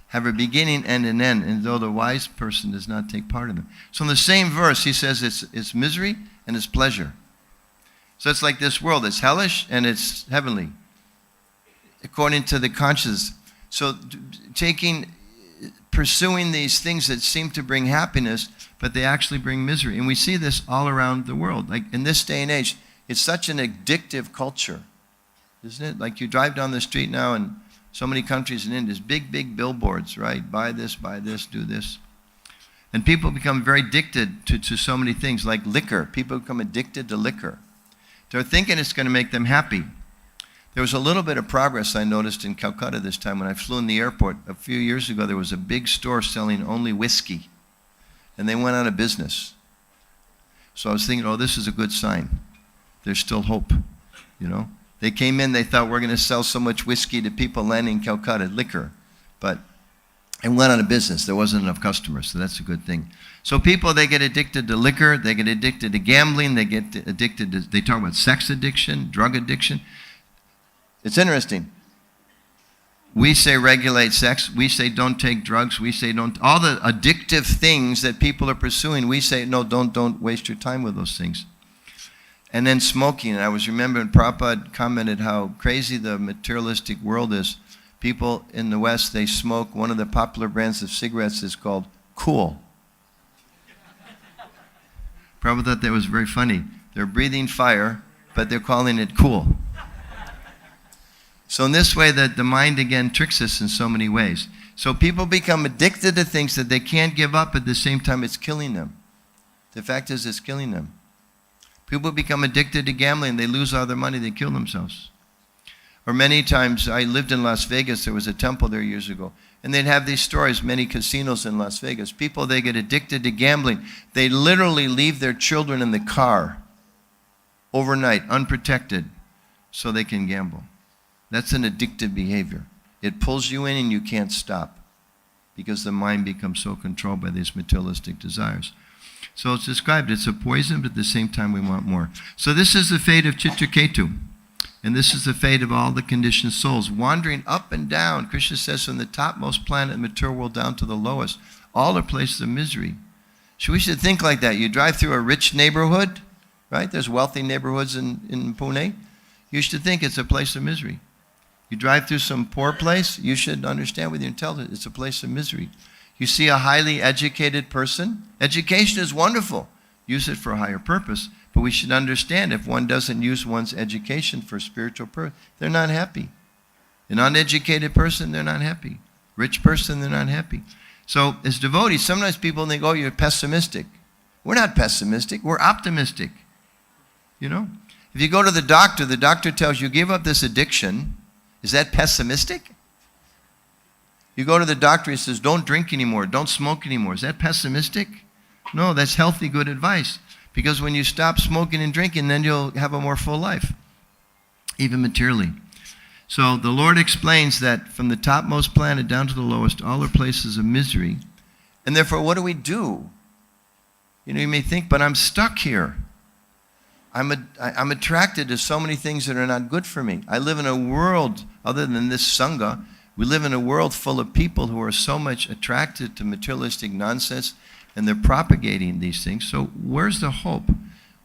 have a beginning and an end, and though the wise person does not take part in them. So in the same verse, he says it's misery and it's pleasure. So it's like this world. It's hellish and it's heavenly, according to the consciousness. So pursuing these things that seem to bring happiness, but they actually bring misery. And we see this all around the world. Like in this day and age, it's such an addictive culture, isn't it? Like you drive down the street now in so many countries in India, there's big billboards, right? Buy this, do this. And people become very addicted to so many things, like liquor. People become addicted to liquor. They're thinking it's going to make them happy. There was a little bit of progress I noticed in Calcutta this time when I flew in the airport. A few years ago, there was a big store selling only whiskey. And they went out of business. So I was thinking, oh, this is a good sign. There's still hope, They came in, they thought we're going to sell so much whiskey to people landing in Calcutta, liquor. But it went out of business. There wasn't enough customers, so that's a good thing. So people, they get addicted to liquor, they get addicted to gambling, they get addicted to, they talk about sex addiction, drug addiction. It's interesting. We say regulate sex, we say don't take drugs, we say don't, all the addictive things that people are pursuing, we say no, don't waste your time with those things. And then smoking, and I was remembering Prabhupada commented how crazy the materialistic world is. People in the West, they smoke, one of the popular brands of cigarettes is called Cool. Prabhupada thought that was very funny. They're breathing fire, but they're calling it cool. So in this way, that the mind again tricks us in so many ways. So people become addicted to things that they can't give up, at the same time it's killing them. The fact is, it's killing them. People become addicted to gambling, they lose all their money, they kill themselves. Or many times, I lived in Las Vegas, there was a temple there years ago, and they'd have these stories, many casinos in Las Vegas. People, they get addicted to gambling. They literally leave their children in the car overnight, unprotected, so they can gamble. That's an addictive behavior. It pulls you in and you can't stop because the mind becomes so controlled by these materialistic desires. So it's described, it's a poison, but at the same time we want more. So this is the fate of Chitraketu. And this is the fate of all the conditioned souls, wandering up and down. Krishna says from the topmost planet in the material world down to the lowest. All are places of misery. So we should think like that. You drive through a rich neighborhood, right? There's wealthy neighborhoods in Pune. You should think it's a place of misery. You drive through some poor place, you should understand with your intelligence, it's a place of misery. You see a highly educated person, education is wonderful. Use it for a higher purpose. But we should understand if one doesn't use one's education for spiritual purpose, they're not happy. An uneducated person, they're not happy. Rich person, they're not happy. So as devotees, sometimes people think, oh, you're pessimistic. We're not pessimistic, we're optimistic. If you go to the doctor tells you, give up this addiction. Is that pessimistic? You go to the doctor, he says, don't drink anymore, don't smoke anymore. Is that pessimistic? No, that's healthy, good advice. Because when you stop smoking and drinking, then you'll have a more full life, even materially. So the Lord explains that from the topmost planet down to the lowest, all are places of misery. And therefore, what do we do? You may think, but I'm stuck here. I'm attracted to so many things that are not good for me. I live in a world, other than this Sangha, we live in a world full of people who are so much attracted to materialistic nonsense, and they're propagating these things. So where's the hope?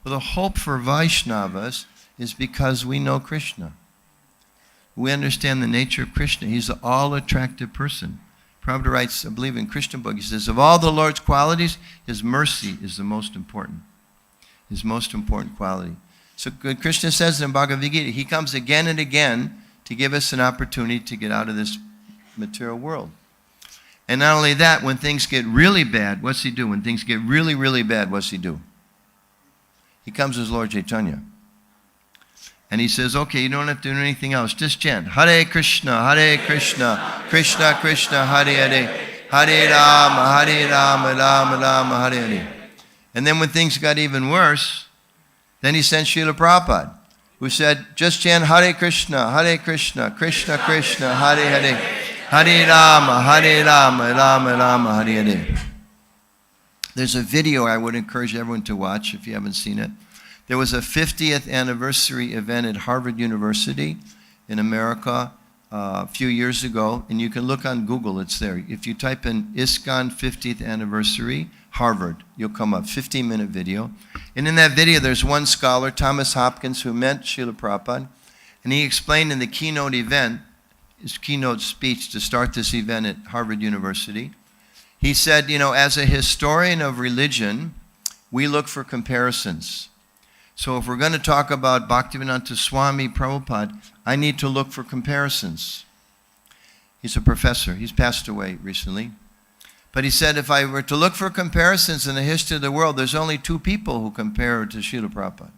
Well, the hope for Vaishnavas is because we know Krishna. We understand the nature of Krishna. He's an all-attractive person. Prabhupada writes, I believe in Krishna book, he says, of all the Lord's qualities, his mercy is the most important. His most important quality. So Krishna says in Bhagavad Gita, he comes again and again to give us an opportunity to get out of this material world. And not only that, when things get really bad, what's he do? When things get really, really bad, what's he do? He comes as Lord Chaitanya. And he says, okay, you don't have to do anything else. Just chant, Hare Krishna, Krishna Krishna, Hare Hare, Hare Rama, Rama Rama, Hare Hare. And then when things got even worse, then he sent Srila Prabhupada, who said, just chant Hare Krishna, Krishna Krishna, Hare Hare, Hare Rama, Rama Hare Hare. There's a video I would encourage everyone to watch if you haven't seen it. There was a 50th anniversary event at Harvard University in America a few years ago, and you can look on Google, it's there. If you type in ISKCON 50th anniversary, Harvard, you'll come up, 15-minute video. And in that video, there's one scholar, Thomas Hopkins, who met Srila Prabhupada, and he explained in the keynote event, his keynote speech to start this event at Harvard University, he said, you know, as a historian of religion, we look for comparisons. So if we're going to talk about Bhaktivedanta Swami Prabhupada, I need to look for comparisons. He's a professor. He's passed away recently. But he said, if I were to look for comparisons in the history of the world, there's only two people who compare to Srila Prabhupada.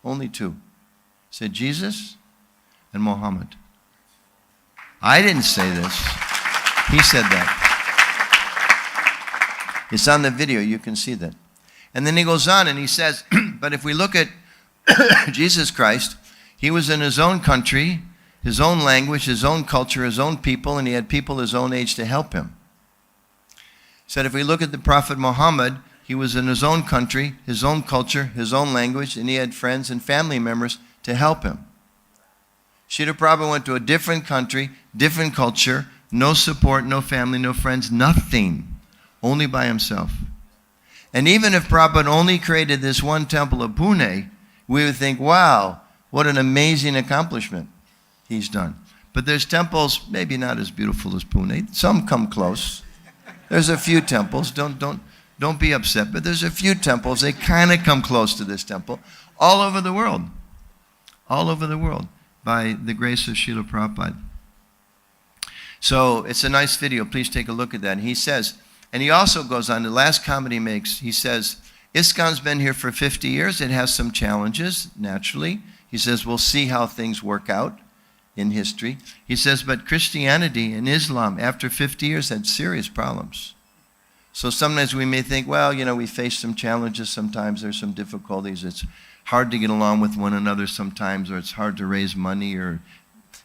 Only two. He said, Jesus and Muhammad. I didn't say this. He said that. It's on the video. You can see that. And then he goes on and he says, but if we look at Jesus Christ, he was in his own country, his own language, his own culture, his own people, and he had people his own age to help him. He said if we look at the Prophet Muhammad, he was in his own country, his own culture, his own language, and he had friends and family members to help him. Srila Prabhupada went to a different country, different culture, no support, no family, no friends, nothing, only by himself. And even if Prabhupada only created this one temple of Pune, we would think, wow, what an amazing accomplishment he's done. But there's temples, maybe not as beautiful as Pune. Some come close. There's a few temples. Don't be upset. But there's a few temples. They kind of come close to this temple all over the world. All over the world by the grace of Srila Prabhupada. So it's a nice video. Please take a look at that. And he says, and he also goes on, the last comment he makes, he says, ISKCON's been here for 50 years. It has some challenges, naturally. He says, we'll see how things work out in history. He says, but Christianity and Islam, after 50 years, had serious problems. So sometimes we may think, well, you know, we face some challenges sometimes. There's some difficulties. It's hard to get along with one another sometimes, or it's hard to raise money, or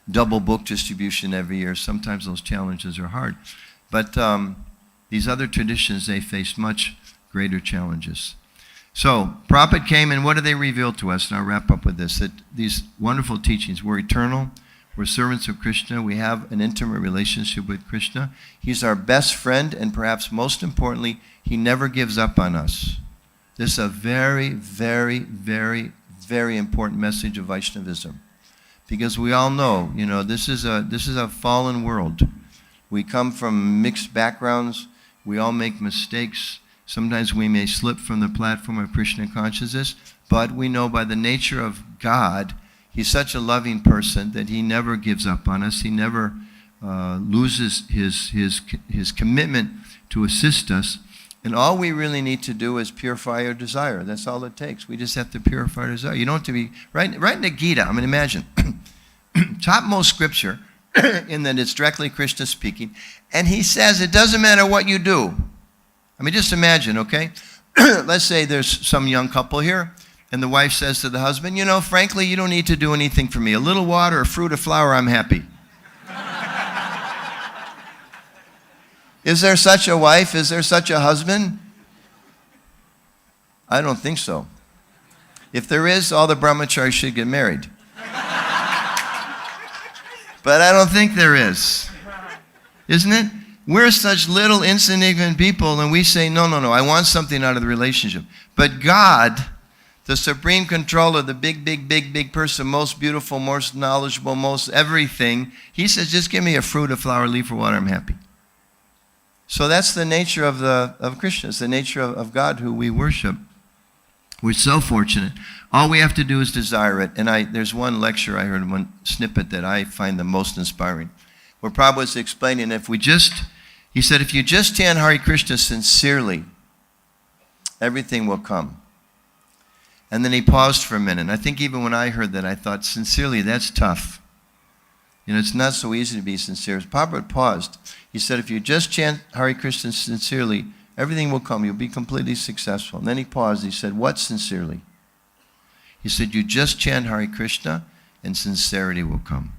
double book distribution every year. Sometimes those challenges are hard. But these other traditions, they face much greater challenges. So, Prabhupada came, and what did they reveal to us? And I'll wrap up with this, that these wonderful teachings, we're eternal, we're servants of Krishna, we have an intimate relationship with Krishna. He's our best friend, and perhaps most importantly, he never gives up on us. This is a very, very, very, very important message of Vaishnavism. Because we all know, you know, this is a fallen world. We come from mixed backgrounds. We all make mistakes. Sometimes we may slip from the platform of Krishna consciousness, but we know by the nature of God, he's such a loving person that he never gives up on us. He never loses his commitment to assist us. And all we really need to do is purify our desire. That's all it takes. We just have to purify our desire. You don't have to be, right in the Gita, I mean, imagine, topmost scripture, in that it's directly Krishna speaking, and he says it doesn't matter what you do. I mean, just imagine, okay? Let's say there's some young couple here, and the wife says to the husband, you know, frankly, you don't need to do anything for me. A little water, a fruit, a flower, I'm happy. Is there such a wife? Is there such a husband? I don't think so. If there is, all the brahmacharis should get married. But I don't think there is. Isn't it? We're such little insignificant people, and we say, no, I want something out of the relationship. But God, the supreme controller, the big person, most beautiful, most knowledgeable, most everything, he says, just give me a fruit, a flower, a leaf, or water, I'm happy. So that's the nature of Krishna. It's the nature of God who we worship. We're so fortunate. All we have to do is desire it. And there's one lecture I heard, one snippet that I find the most inspiring, where Prabhu was explaining, he said, if you just chant Hare Krishna sincerely, everything will come. And then he paused for a minute. And I think even when I heard that, I thought, sincerely, that's tough. You know, it's not so easy to be sincere. Prabhupada paused. He said, if you just chant Hare Krishna sincerely, Everything will come. You'll be completely successful. And then he paused. He said, what sincerely? He said, you just chant Hare Krishna and sincerity will come.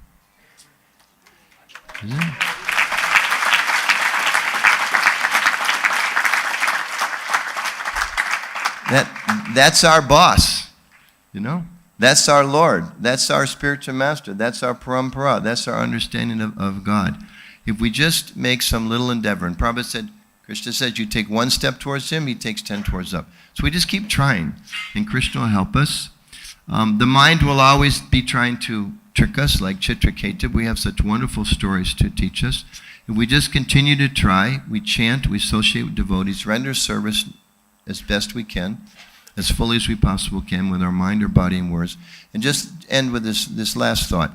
That's our boss, you know. That's our Lord. That's our spiritual master. That's our parampara. That's our understanding of God. If we just make some little endeavor, and Prabhupada said, Krishna says, you take one step towards him, he takes 10 towards up. So we just keep trying, and Krishna will help us. The mind will always be trying to trick us, like Chitraketu. We have such wonderful stories to teach us. If we just continue to try, we chant, we associate with devotees, render service as best we can, as fully as we possibly can with our mind, our body, and words. And just end with this last thought.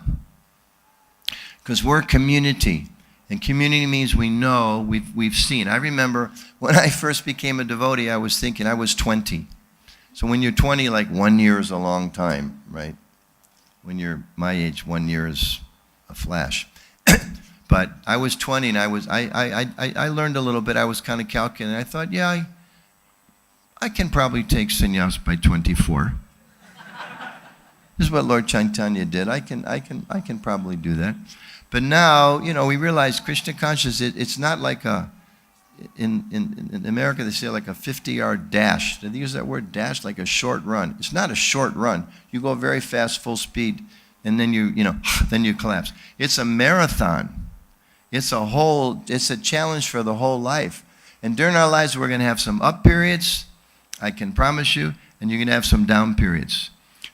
Because we're a community. And community means we know, we've seen. I remember when I first became a devotee, I was thinking I was 20. So when you're 20, like 1 year is a long time, right? When you're my age, 1 year is a flash. But I was 20 and I learned a little bit. I was kind of calculating. I thought, yeah, I can probably take sannyas by 24. This is what Lord Chaitanya did. I can probably do that. But now, you know, we realize Krishna consciousness, it's not like in America they say like a 50-yard dash. They use that word dash, like a short run. It's not a short run. You go very fast, full speed, and then then you collapse. It's a marathon. It's a challenge for the whole life. And during our lives, we're going to have some up periods, I can promise you, and you're going to have some down periods.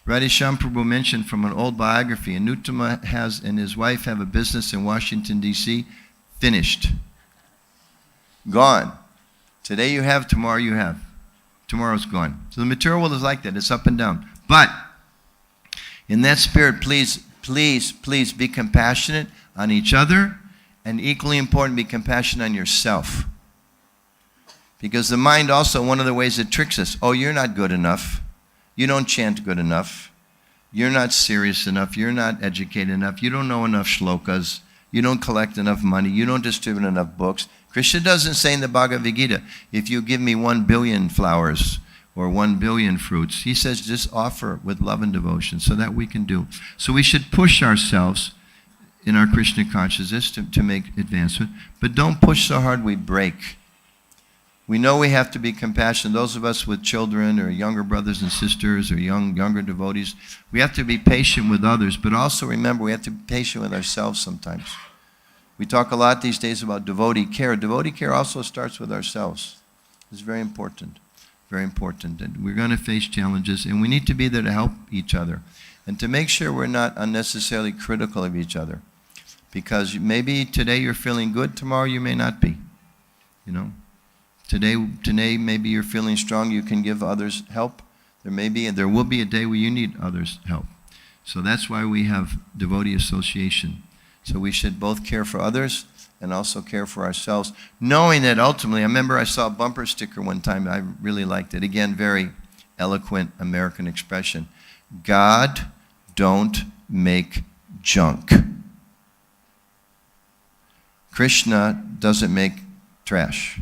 Radhesham Prabhu mentioned from an old biography, Anuttam and his wife have a business in Washington, D.C., finished. Gone. Today you have, tomorrow you have. Tomorrow's gone. So the material world is like that. It's up and down. But in that spirit, please, please, please be compassionate on each other, and equally important, be compassionate on yourself. Because the mind also, one of the ways it tricks us, oh, you're not good enough. You don't chant good enough. You're not serious enough. You're not educated enough. You don't know enough shlokas. You don't collect enough money. You don't distribute enough books. Krishna doesn't say in the Bhagavad Gita, if you give me 1 billion flowers or 1 billion fruits, he says just offer with love and devotion so that we can do. So we should push ourselves in our Krishna consciousness to make advancement, but don't push so hard we break. We know we have to be compassionate. Those of us with children or younger brothers and sisters or younger devotees, we have to be patient with others, but also remember we have to be patient with ourselves sometimes. We talk a lot these days about devotee care. Devotee care also starts with ourselves. It's very important, very important. And we're going to face challenges, and we need to be there to help each other and to make sure we're not unnecessarily critical of each other. Because maybe today you're feeling good, tomorrow you may not be, you know. Today maybe you're feeling strong, you can give others help. There will be a day where you need others' help. So that's why we have devotee association. So we should both care for others and also care for ourselves, knowing that ultimately, I remember I saw a bumper sticker one time, I really liked it. Again, very eloquent American expression. God don't make junk. Krishna doesn't make trash.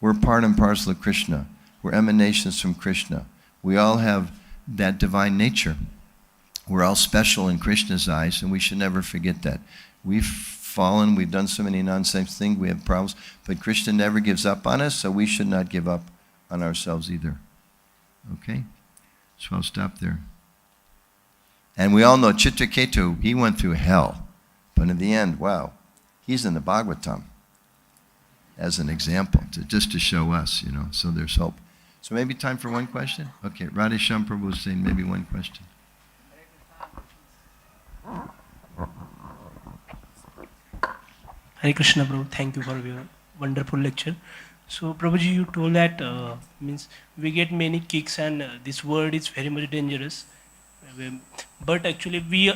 We're part and parcel of Krishna. We're emanations from Krishna. We all have that divine nature. We're all special in Krishna's eyes, and we should never forget that. We've fallen, we've done so many nonsense things, we have problems, but Krishna never gives up on us, so we should not give up on ourselves either. Okay? So I'll stop there. And we all know Chitraketu, he went through hell, but in the end, wow, he's in the Bhagavatam as an example, just to show us, you know, so there's hope. So maybe time for one question? Okay, Radhesham Prabhu was saying maybe one question. Hare Krishna, Prabhu. Thank you for your wonderful lecture. So, Prabhuji, you told that means we get many kicks, and this word is very much dangerous. But actually, we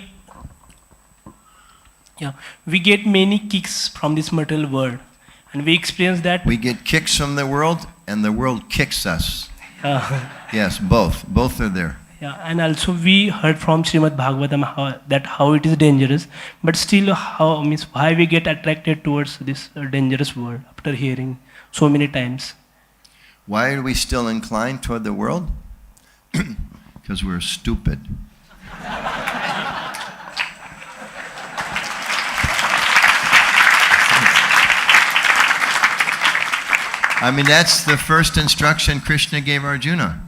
get many kicks from this material world, and we experience that. We get kicks from the world, and the world kicks us. Yes, both. Both are there. Yeah, and also we heard from Srimad Bhagavatam how it is dangerous, but still why we get attracted towards this dangerous word after hearing so many times. Why are we still inclined toward the world? Because we're stupid. I mean, that's the first instruction Krishna gave Arjuna,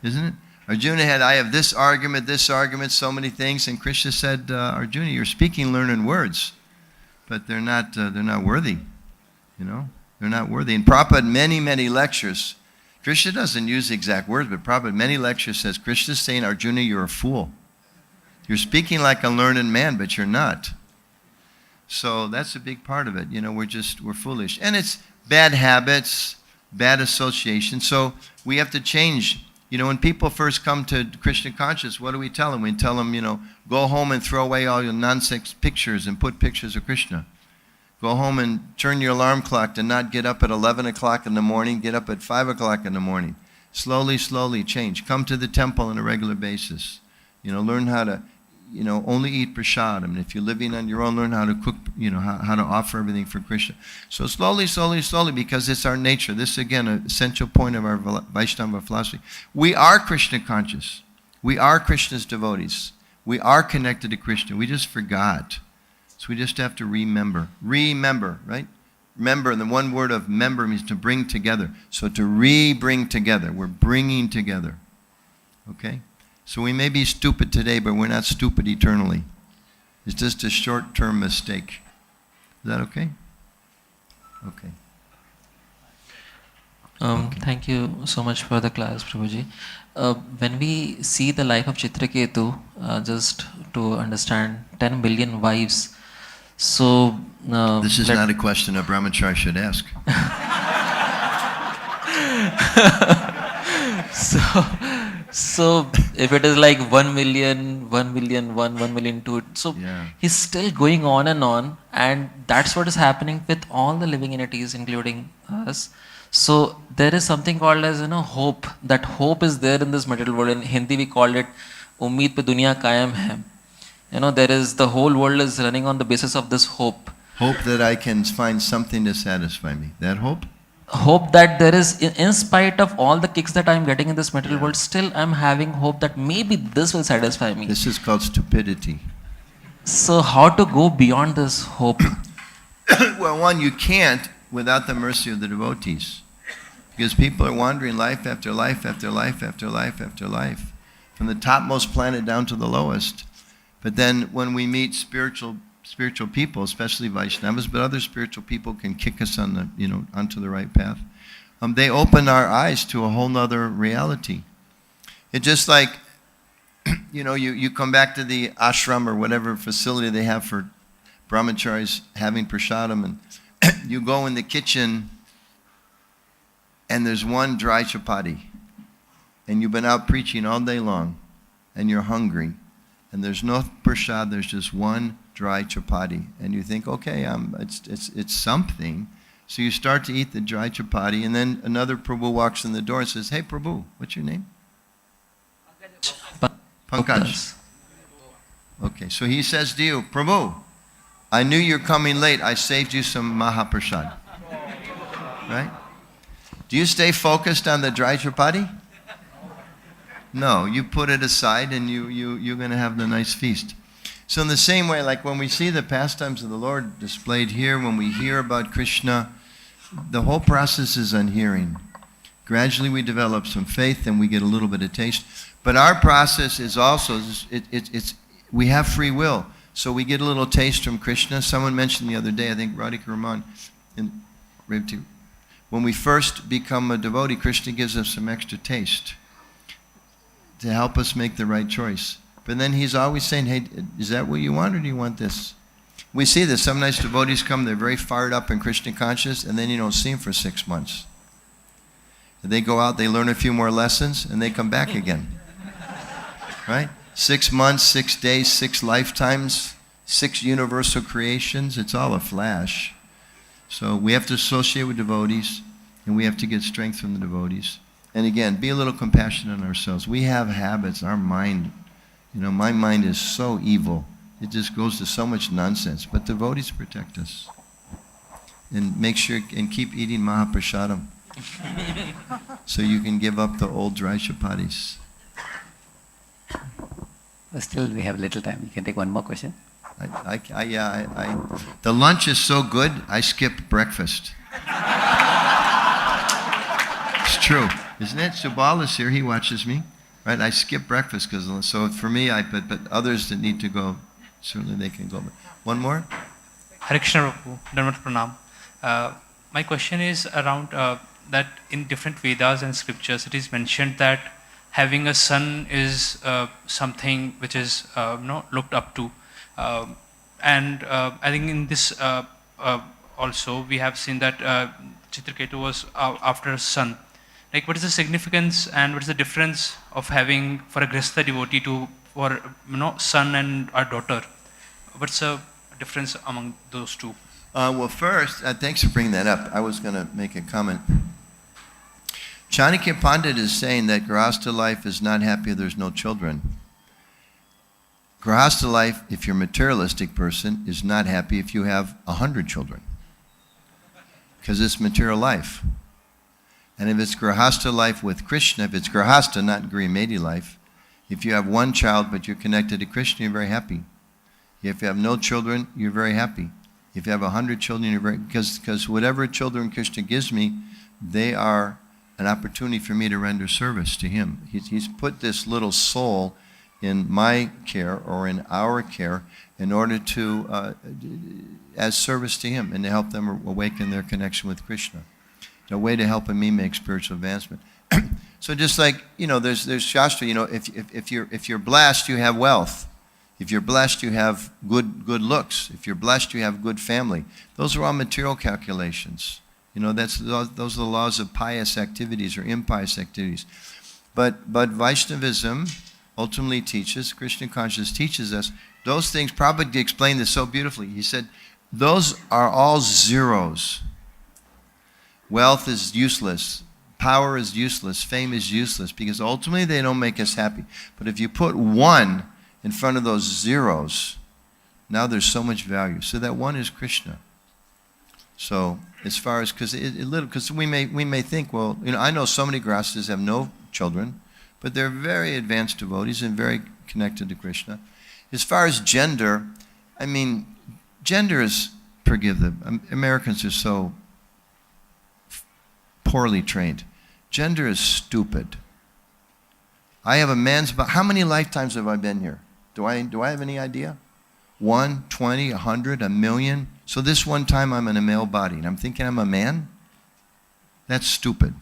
isn't it? Arjuna had, I have this argument, so many things, and Krishna said, Arjuna, you're speaking learned words, but they're not worthy, you know? They're not worthy. And Prabhupada had many, many lectures. Krishna doesn't use the exact words, but Prabhupada many lectures says, Krishna's saying, Arjuna, you're a fool. You're speaking like a learned man, but you're not. So that's a big part of it. You know, we're foolish. And it's bad habits, bad association. So we have to change. You know, when people first come to Krishna consciousness, what do we tell them? We tell them, you know, go home and throw away all your nonsense pictures and put pictures of Krishna. Go home and turn your alarm clock to not get up at 11 o'clock in the morning, get up at 5 o'clock in the morning. Slowly, slowly change. Come to the temple on a regular basis. You know, learn how to, you know, only eat prasadam. And if you're living on your own, learn how to cook, you know, how to offer everything for Krishna. So slowly, slowly, slowly, because it's our nature. This is, again, an essential point of our Vaishnava philosophy. We are Krishna conscious. We are Krishna's devotees. We are connected to Krishna. We just forgot. So we just have to remember. Remember, right? Remember, and the one word of member means to bring together. So to re-bring together. We're bringing together. Okay? So we may be stupid today, but we're not stupid eternally. It's just a short-term mistake. Is that okay? Okay. Thank you so much for the class, Prabhuji. When we see the life of Chitraketu, just to understand 10 billion wives, so... this is not a question a brahmachari should ask. So if it is like 1 million, 1 million, 1 million, 2, so Yeah. he's still going on, and that's what is happening with all the living entities, including us. So there is something called as, you know, hope. That hope is there in this material world. In Hindi we call it Ummeed pe duniya kayam hai. You know, there is, the whole world is running on the basis of this hope. Hope that I can find something to satisfy me. That hope? Hope that there is, in spite of all the kicks that I am getting in this material world, still I am having hope that maybe this will satisfy me. This is called stupidity. So how to go beyond this hope? Well, one, you can't without the mercy of the devotees. Because people are wandering life after life after life after life after life. From the topmost planet down to the lowest. But then when we meet spiritual people, especially Vaishnavas, but other spiritual people can kick us on the, you know, onto the right path. They open our eyes to a whole nother reality. It's just like, you know, you come back to the ashram or whatever facility they have for brahmacharis having prasadam, and you go in the kitchen and there's one dry chapati, and you've been out preaching all day long, and you're hungry, and there's no prasad, there's just one dry chapati, and you think, okay, it's something. So you start to eat the dry chapati, and then another Prabhu walks in the door and says, hey Prabhu, what's your name? Pankaj. Okay, so he says to you, Prabhu, I knew you're coming late, I saved you some Mahaprasad. Right? Do you stay focused on the dry chapati? No, you put it aside and you're going to have the nice feast. So in the same way, like when we see the pastimes of the Lord displayed here, when we hear about Krishna, the whole process is on hearing. Gradually we develop some faith and we get a little bit of taste. But our process is also, we have free will. So we get a little taste from Krishna. Someone mentioned the other day, I think Radhika Raman, when we first become a devotee, Krishna gives us some extra taste to help us make the right choice. But then he's always saying, hey, is that what you want or do you want this? We see this. Some nice devotees come, they're very fired up in Krishna consciousness, and then you don't see them for 6 months. And they go out, they learn a few more lessons, and they come back again. Right? 6 months, 6 days, 6 lifetimes, 6 universal creations. It's all a flash. So we have to associate with devotees, and we have to get strength from the devotees. And again, be a little compassionate on ourselves. We have habits. Our mind, you know, my mind is so evil. It just goes to so much nonsense. But devotees protect us. And make sure, and keep eating Mahaprasadam. So you can give up the old dry chapatis. But still, we have little time. You can take one more question. The lunch is so good, I skip breakfast. It's true, isn't it? Subal is here, he watches me. Right, I skip breakfast, so for me, but others that need to go, certainly they can go. One more? HareKrishna Prabhu, Dharmat Pranam. My question is around that in different Vedas and scriptures, it is mentioned that having a son is something which is looked up to. And I think in this also, we have seen that Chitraketu was after a son. Like, what is the significance and what is the difference of having for a Grihastha devotee for son and our daughter? What's the difference among those two? Well, first, thanks for bringing that up. I was going to make a comment. Chanakya Pandit is saying that Grihastha life is not happy if there's no children. Grihastha life, if you're a materialistic person, is not happy if you have 100 children. Because it's material life. And if it's Grihastha life with Krishna, if it's Grihastha, not Grihimeti life, if you have one child but you're connected to Krishna, you're very happy. If you have no children, you're very happy. If you have 100 children, you're very, because whatever children Krishna gives me, they are an opportunity for me to render service to him. He's put this little soul in my care or in our care in order to, as service to him and to help them awaken their connection with Krishna. A way to help me make spiritual advancement. So just like, there's Shastra, if you're blessed, you have wealth. If you're blessed, you have good looks. If you're blessed, you have good family. Those are all material calculations. Those are the laws of pious activities or impious activities. But Vaishnavism ultimately teaches, Krishna consciousness teaches us, those things. Prabhupada explained this so beautifully. He said, those are all zeros. Wealth is useless. Power is useless. Fame is useless because ultimately they don't make us happy. But if you put one in front of those zeros, now there's so much value. So that one is Krishna. So as far as, because we may think, well, I know so many grihasthas have no children, but they're very advanced devotees and very connected to Krishna. As far as gender, gender is, forgive them, Americans are so poorly trained. Gender is stupid. I have a man's body. How many lifetimes have I been here? Do I have any idea? 1, 20, 100, 1,000,000? So this one time I'm in a male body and I'm thinking I'm a man? That's stupid.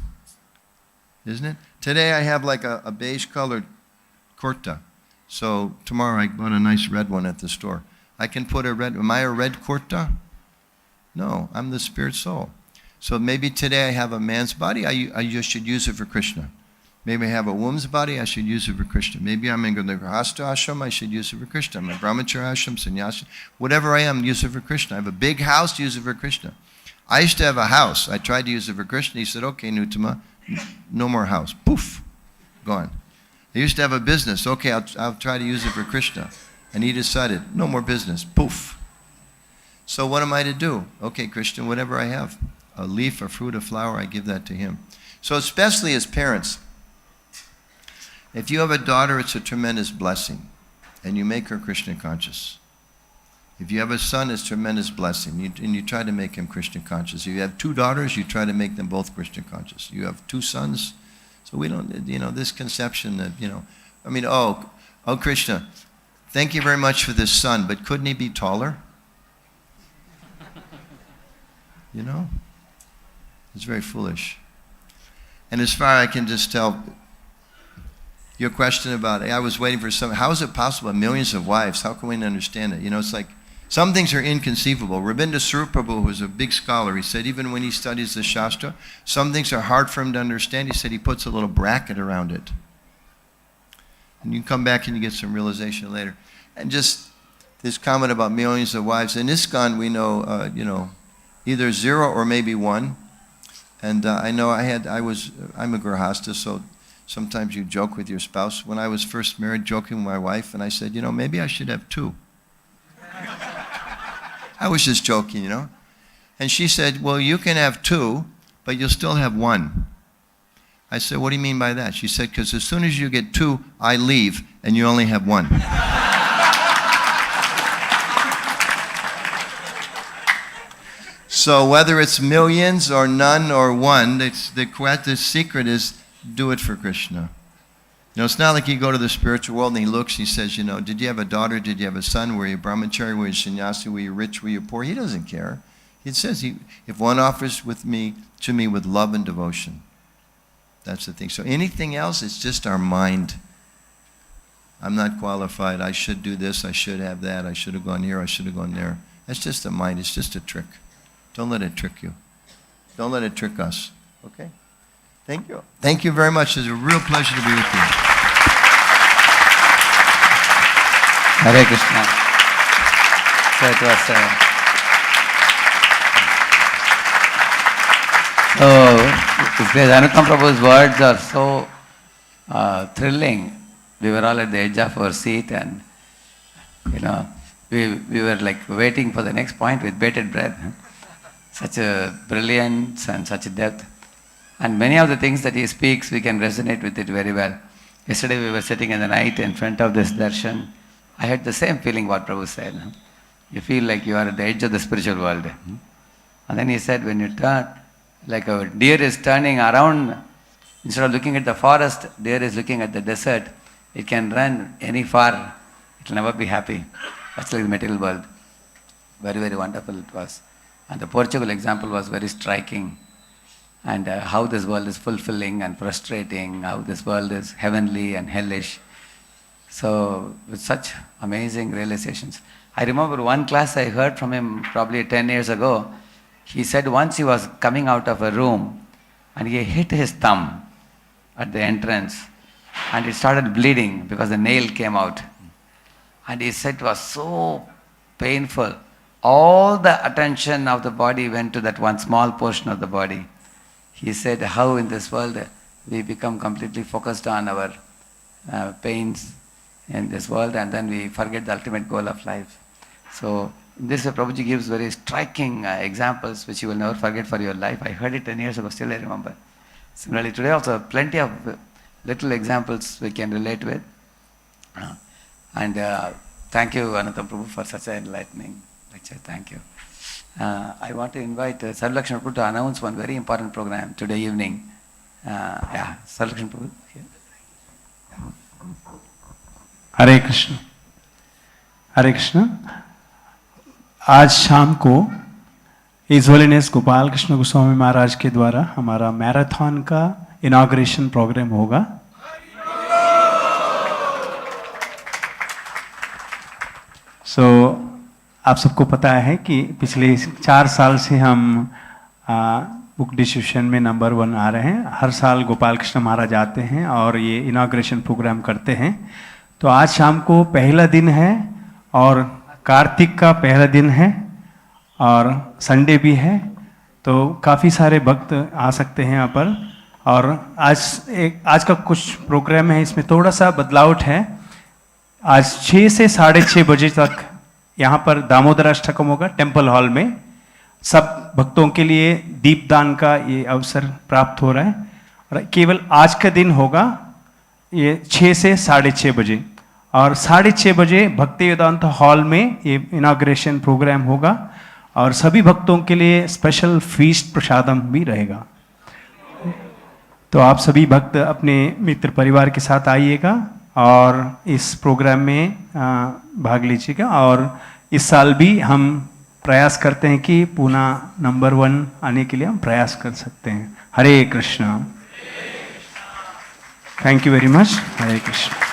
Isn't it? Today I have like a beige colored kurta. So tomorrow I bought a nice red one at the store. I can put a red, am I a red kurta? No, I'm the spirit soul. So maybe today I have a man's body, I just should use it for Krishna. Maybe I have a woman's body, I should use it for Krishna. Maybe I'm in the Grihastha ashram, I should use it for Krishna. I'm in Brahmacharya ashram, sannyasa, whatever I am, use it for Krishna. I have a big house, use it for Krishna. I used to have a house, I tried to use it for Krishna. He said, okay, Nuttama, no more house. Poof, gone. I used to have a business, okay, I'll try to use it for Krishna. And he decided, no more business, poof. So what am I to do? Okay, Krishna, whatever I have. A leaf, a fruit, a flower, I give that to him. So especially as parents, if you have a daughter, it's a tremendous blessing, and you make her Krishna conscious. If you have a son, it's a tremendous blessing, and you try to make him Krishna conscious. If you have 2 daughters, you try to make them both Krishna conscious. You have 2 sons, so we don't, this conception that, oh Krishna, thank you very much for this son, but couldn't he be taller? It's very foolish. And as far as I can just tell, your question about, I was waiting for how is it possible, millions of wives? How can we understand it? It's like, some things are inconceivable. Rabindranath Prabhu, who's a big scholar, he said even when he studies the Shastra, some things are hard for him to understand. He said he puts a little bracket around it. And you come back and you get some realization later. And just this comment about millions of wives. In ISKCON, we know, either 0 or maybe 1. And I know I'm a Grihastha, so sometimes you joke with your spouse. When I was first married, joking with my wife, and I said, maybe I should have 2. I was just joking, And she said, well, you can have 2, but you'll still have one. I said, what do you mean by that? She said, because as soon as you get two, I leave, and you only have one. So whether it's millions or none or one, the secret is do it for Krishna. You know, it's not like you go to the spiritual world and he looks, he says, you know, did you have a daughter? Did you have a son? Were you brahmachari? Were you sannyasi? Were you rich? Were you poor? He doesn't care. It says, if one offers to me with love and devotion, that's the thing. So anything else, it's just our mind. I'm not qualified. I should do this. I should have that. I should have gone here. I should have gone there. That's just the mind. It's just a trick. Don't let it trick you. Don't let it trick us. Okay? Thank you. Thank you very much. It's a real pleasure to be with you. Hare Krishna. So it was. Anuttam Prabhu's words are so thrilling. We were all at the edge of our seat, and we were like waiting for the next point with bated breath. Such a brilliance and such a depth. And many of the things that he speaks, we can resonate with it very well. Yesterday we were sitting in the night in front of this darshan. I had the same feeling what Prabhu said. You feel like you are at the edge of the spiritual world. And then he said, when you turn, like a deer is turning around, instead of looking at the forest, deer is looking at the desert. It can run any far. It will never be happy. That's like the material world. Very, very wonderful it was. And the Portugal example was very striking. And how this world is fulfilling and frustrating, how this world is heavenly and hellish. So, with such amazing realizations. I remember one class I heard from him probably 10 years ago. He said once he was coming out of a room and he hit his thumb at the entrance and it started bleeding because the nail came out. And he said it was so painful. All the attention of the body went to that one small portion of the body. He said how in this world we become completely focused on our pains in this world and then we forget the ultimate goal of life. So in this way Prabhuji gives very striking examples which you will never forget for your life. I heard it 10 years ago, still I remember. Similarly today also plenty of little examples we can relate with. And thank you Anuttam Prabhu for such an enlightening lecture. Thank you. I want to invite Sarvalakshan Prabhu to announce one very important program today evening. Sarvalakshan Prabhu. हरे कृष्ण हरे कृष्ण। आज शाम को his holiness Gopal Krishna Goswami महाराज के द्वारा हमारा marathon का inauguration programme होगा। आप सबको पता है कि पिछले 4 साल से हम बुक डिस्ट्रीब्यूशन में नंबर 1 आ रहे हैं। हर साल गोपाल कृष्ण महाराज आते हैं और ये इनॉग्रेशन प्रोग्राम करते हैं। तो आज शाम को पहला दिन है और कार्तिक का पहला दिन है और संडे भी है, तो काफ़ी सारे भक्त आ सकते हैं यहाँ पर। और आज का कुछ प्रोग्राम है, इसमें थोड़ा सा बदलावट है। आज 6 से 6:30 बजे तक यहाँ पर दामोदर अष्टकम होगा टेम्पल हॉल में। सब भक्तों के लिए दीपदान का ये अवसर प्राप्त हो रहा है और केवल आज का दिन होगा ये 6 से 6:30 बजे। और 6:30 बजे भक्ति वेदांत हॉल में ये इनॉग्रेशन प्रोग्राम होगा और सभी भक्तों के लिए स्पेशल फीस्ट प्रसादम भी रहेगा। तो आप सभी भक्त अपने मित्र परिवार के साथ आइएगा और इस प्रोग्राम में भाग लीजिएगा। और इस साल भी हम प्रयास करते हैं कि पुणे नंबर 1 आने के लिए हम प्रयास कर सकते हैं। Hare Krishna. Thank you very much. Hare Krishna.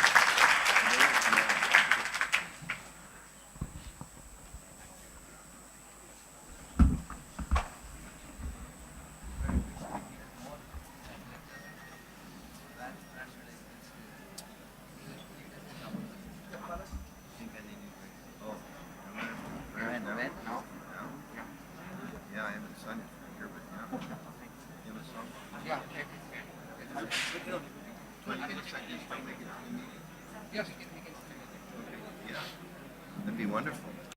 That'd be wonderful.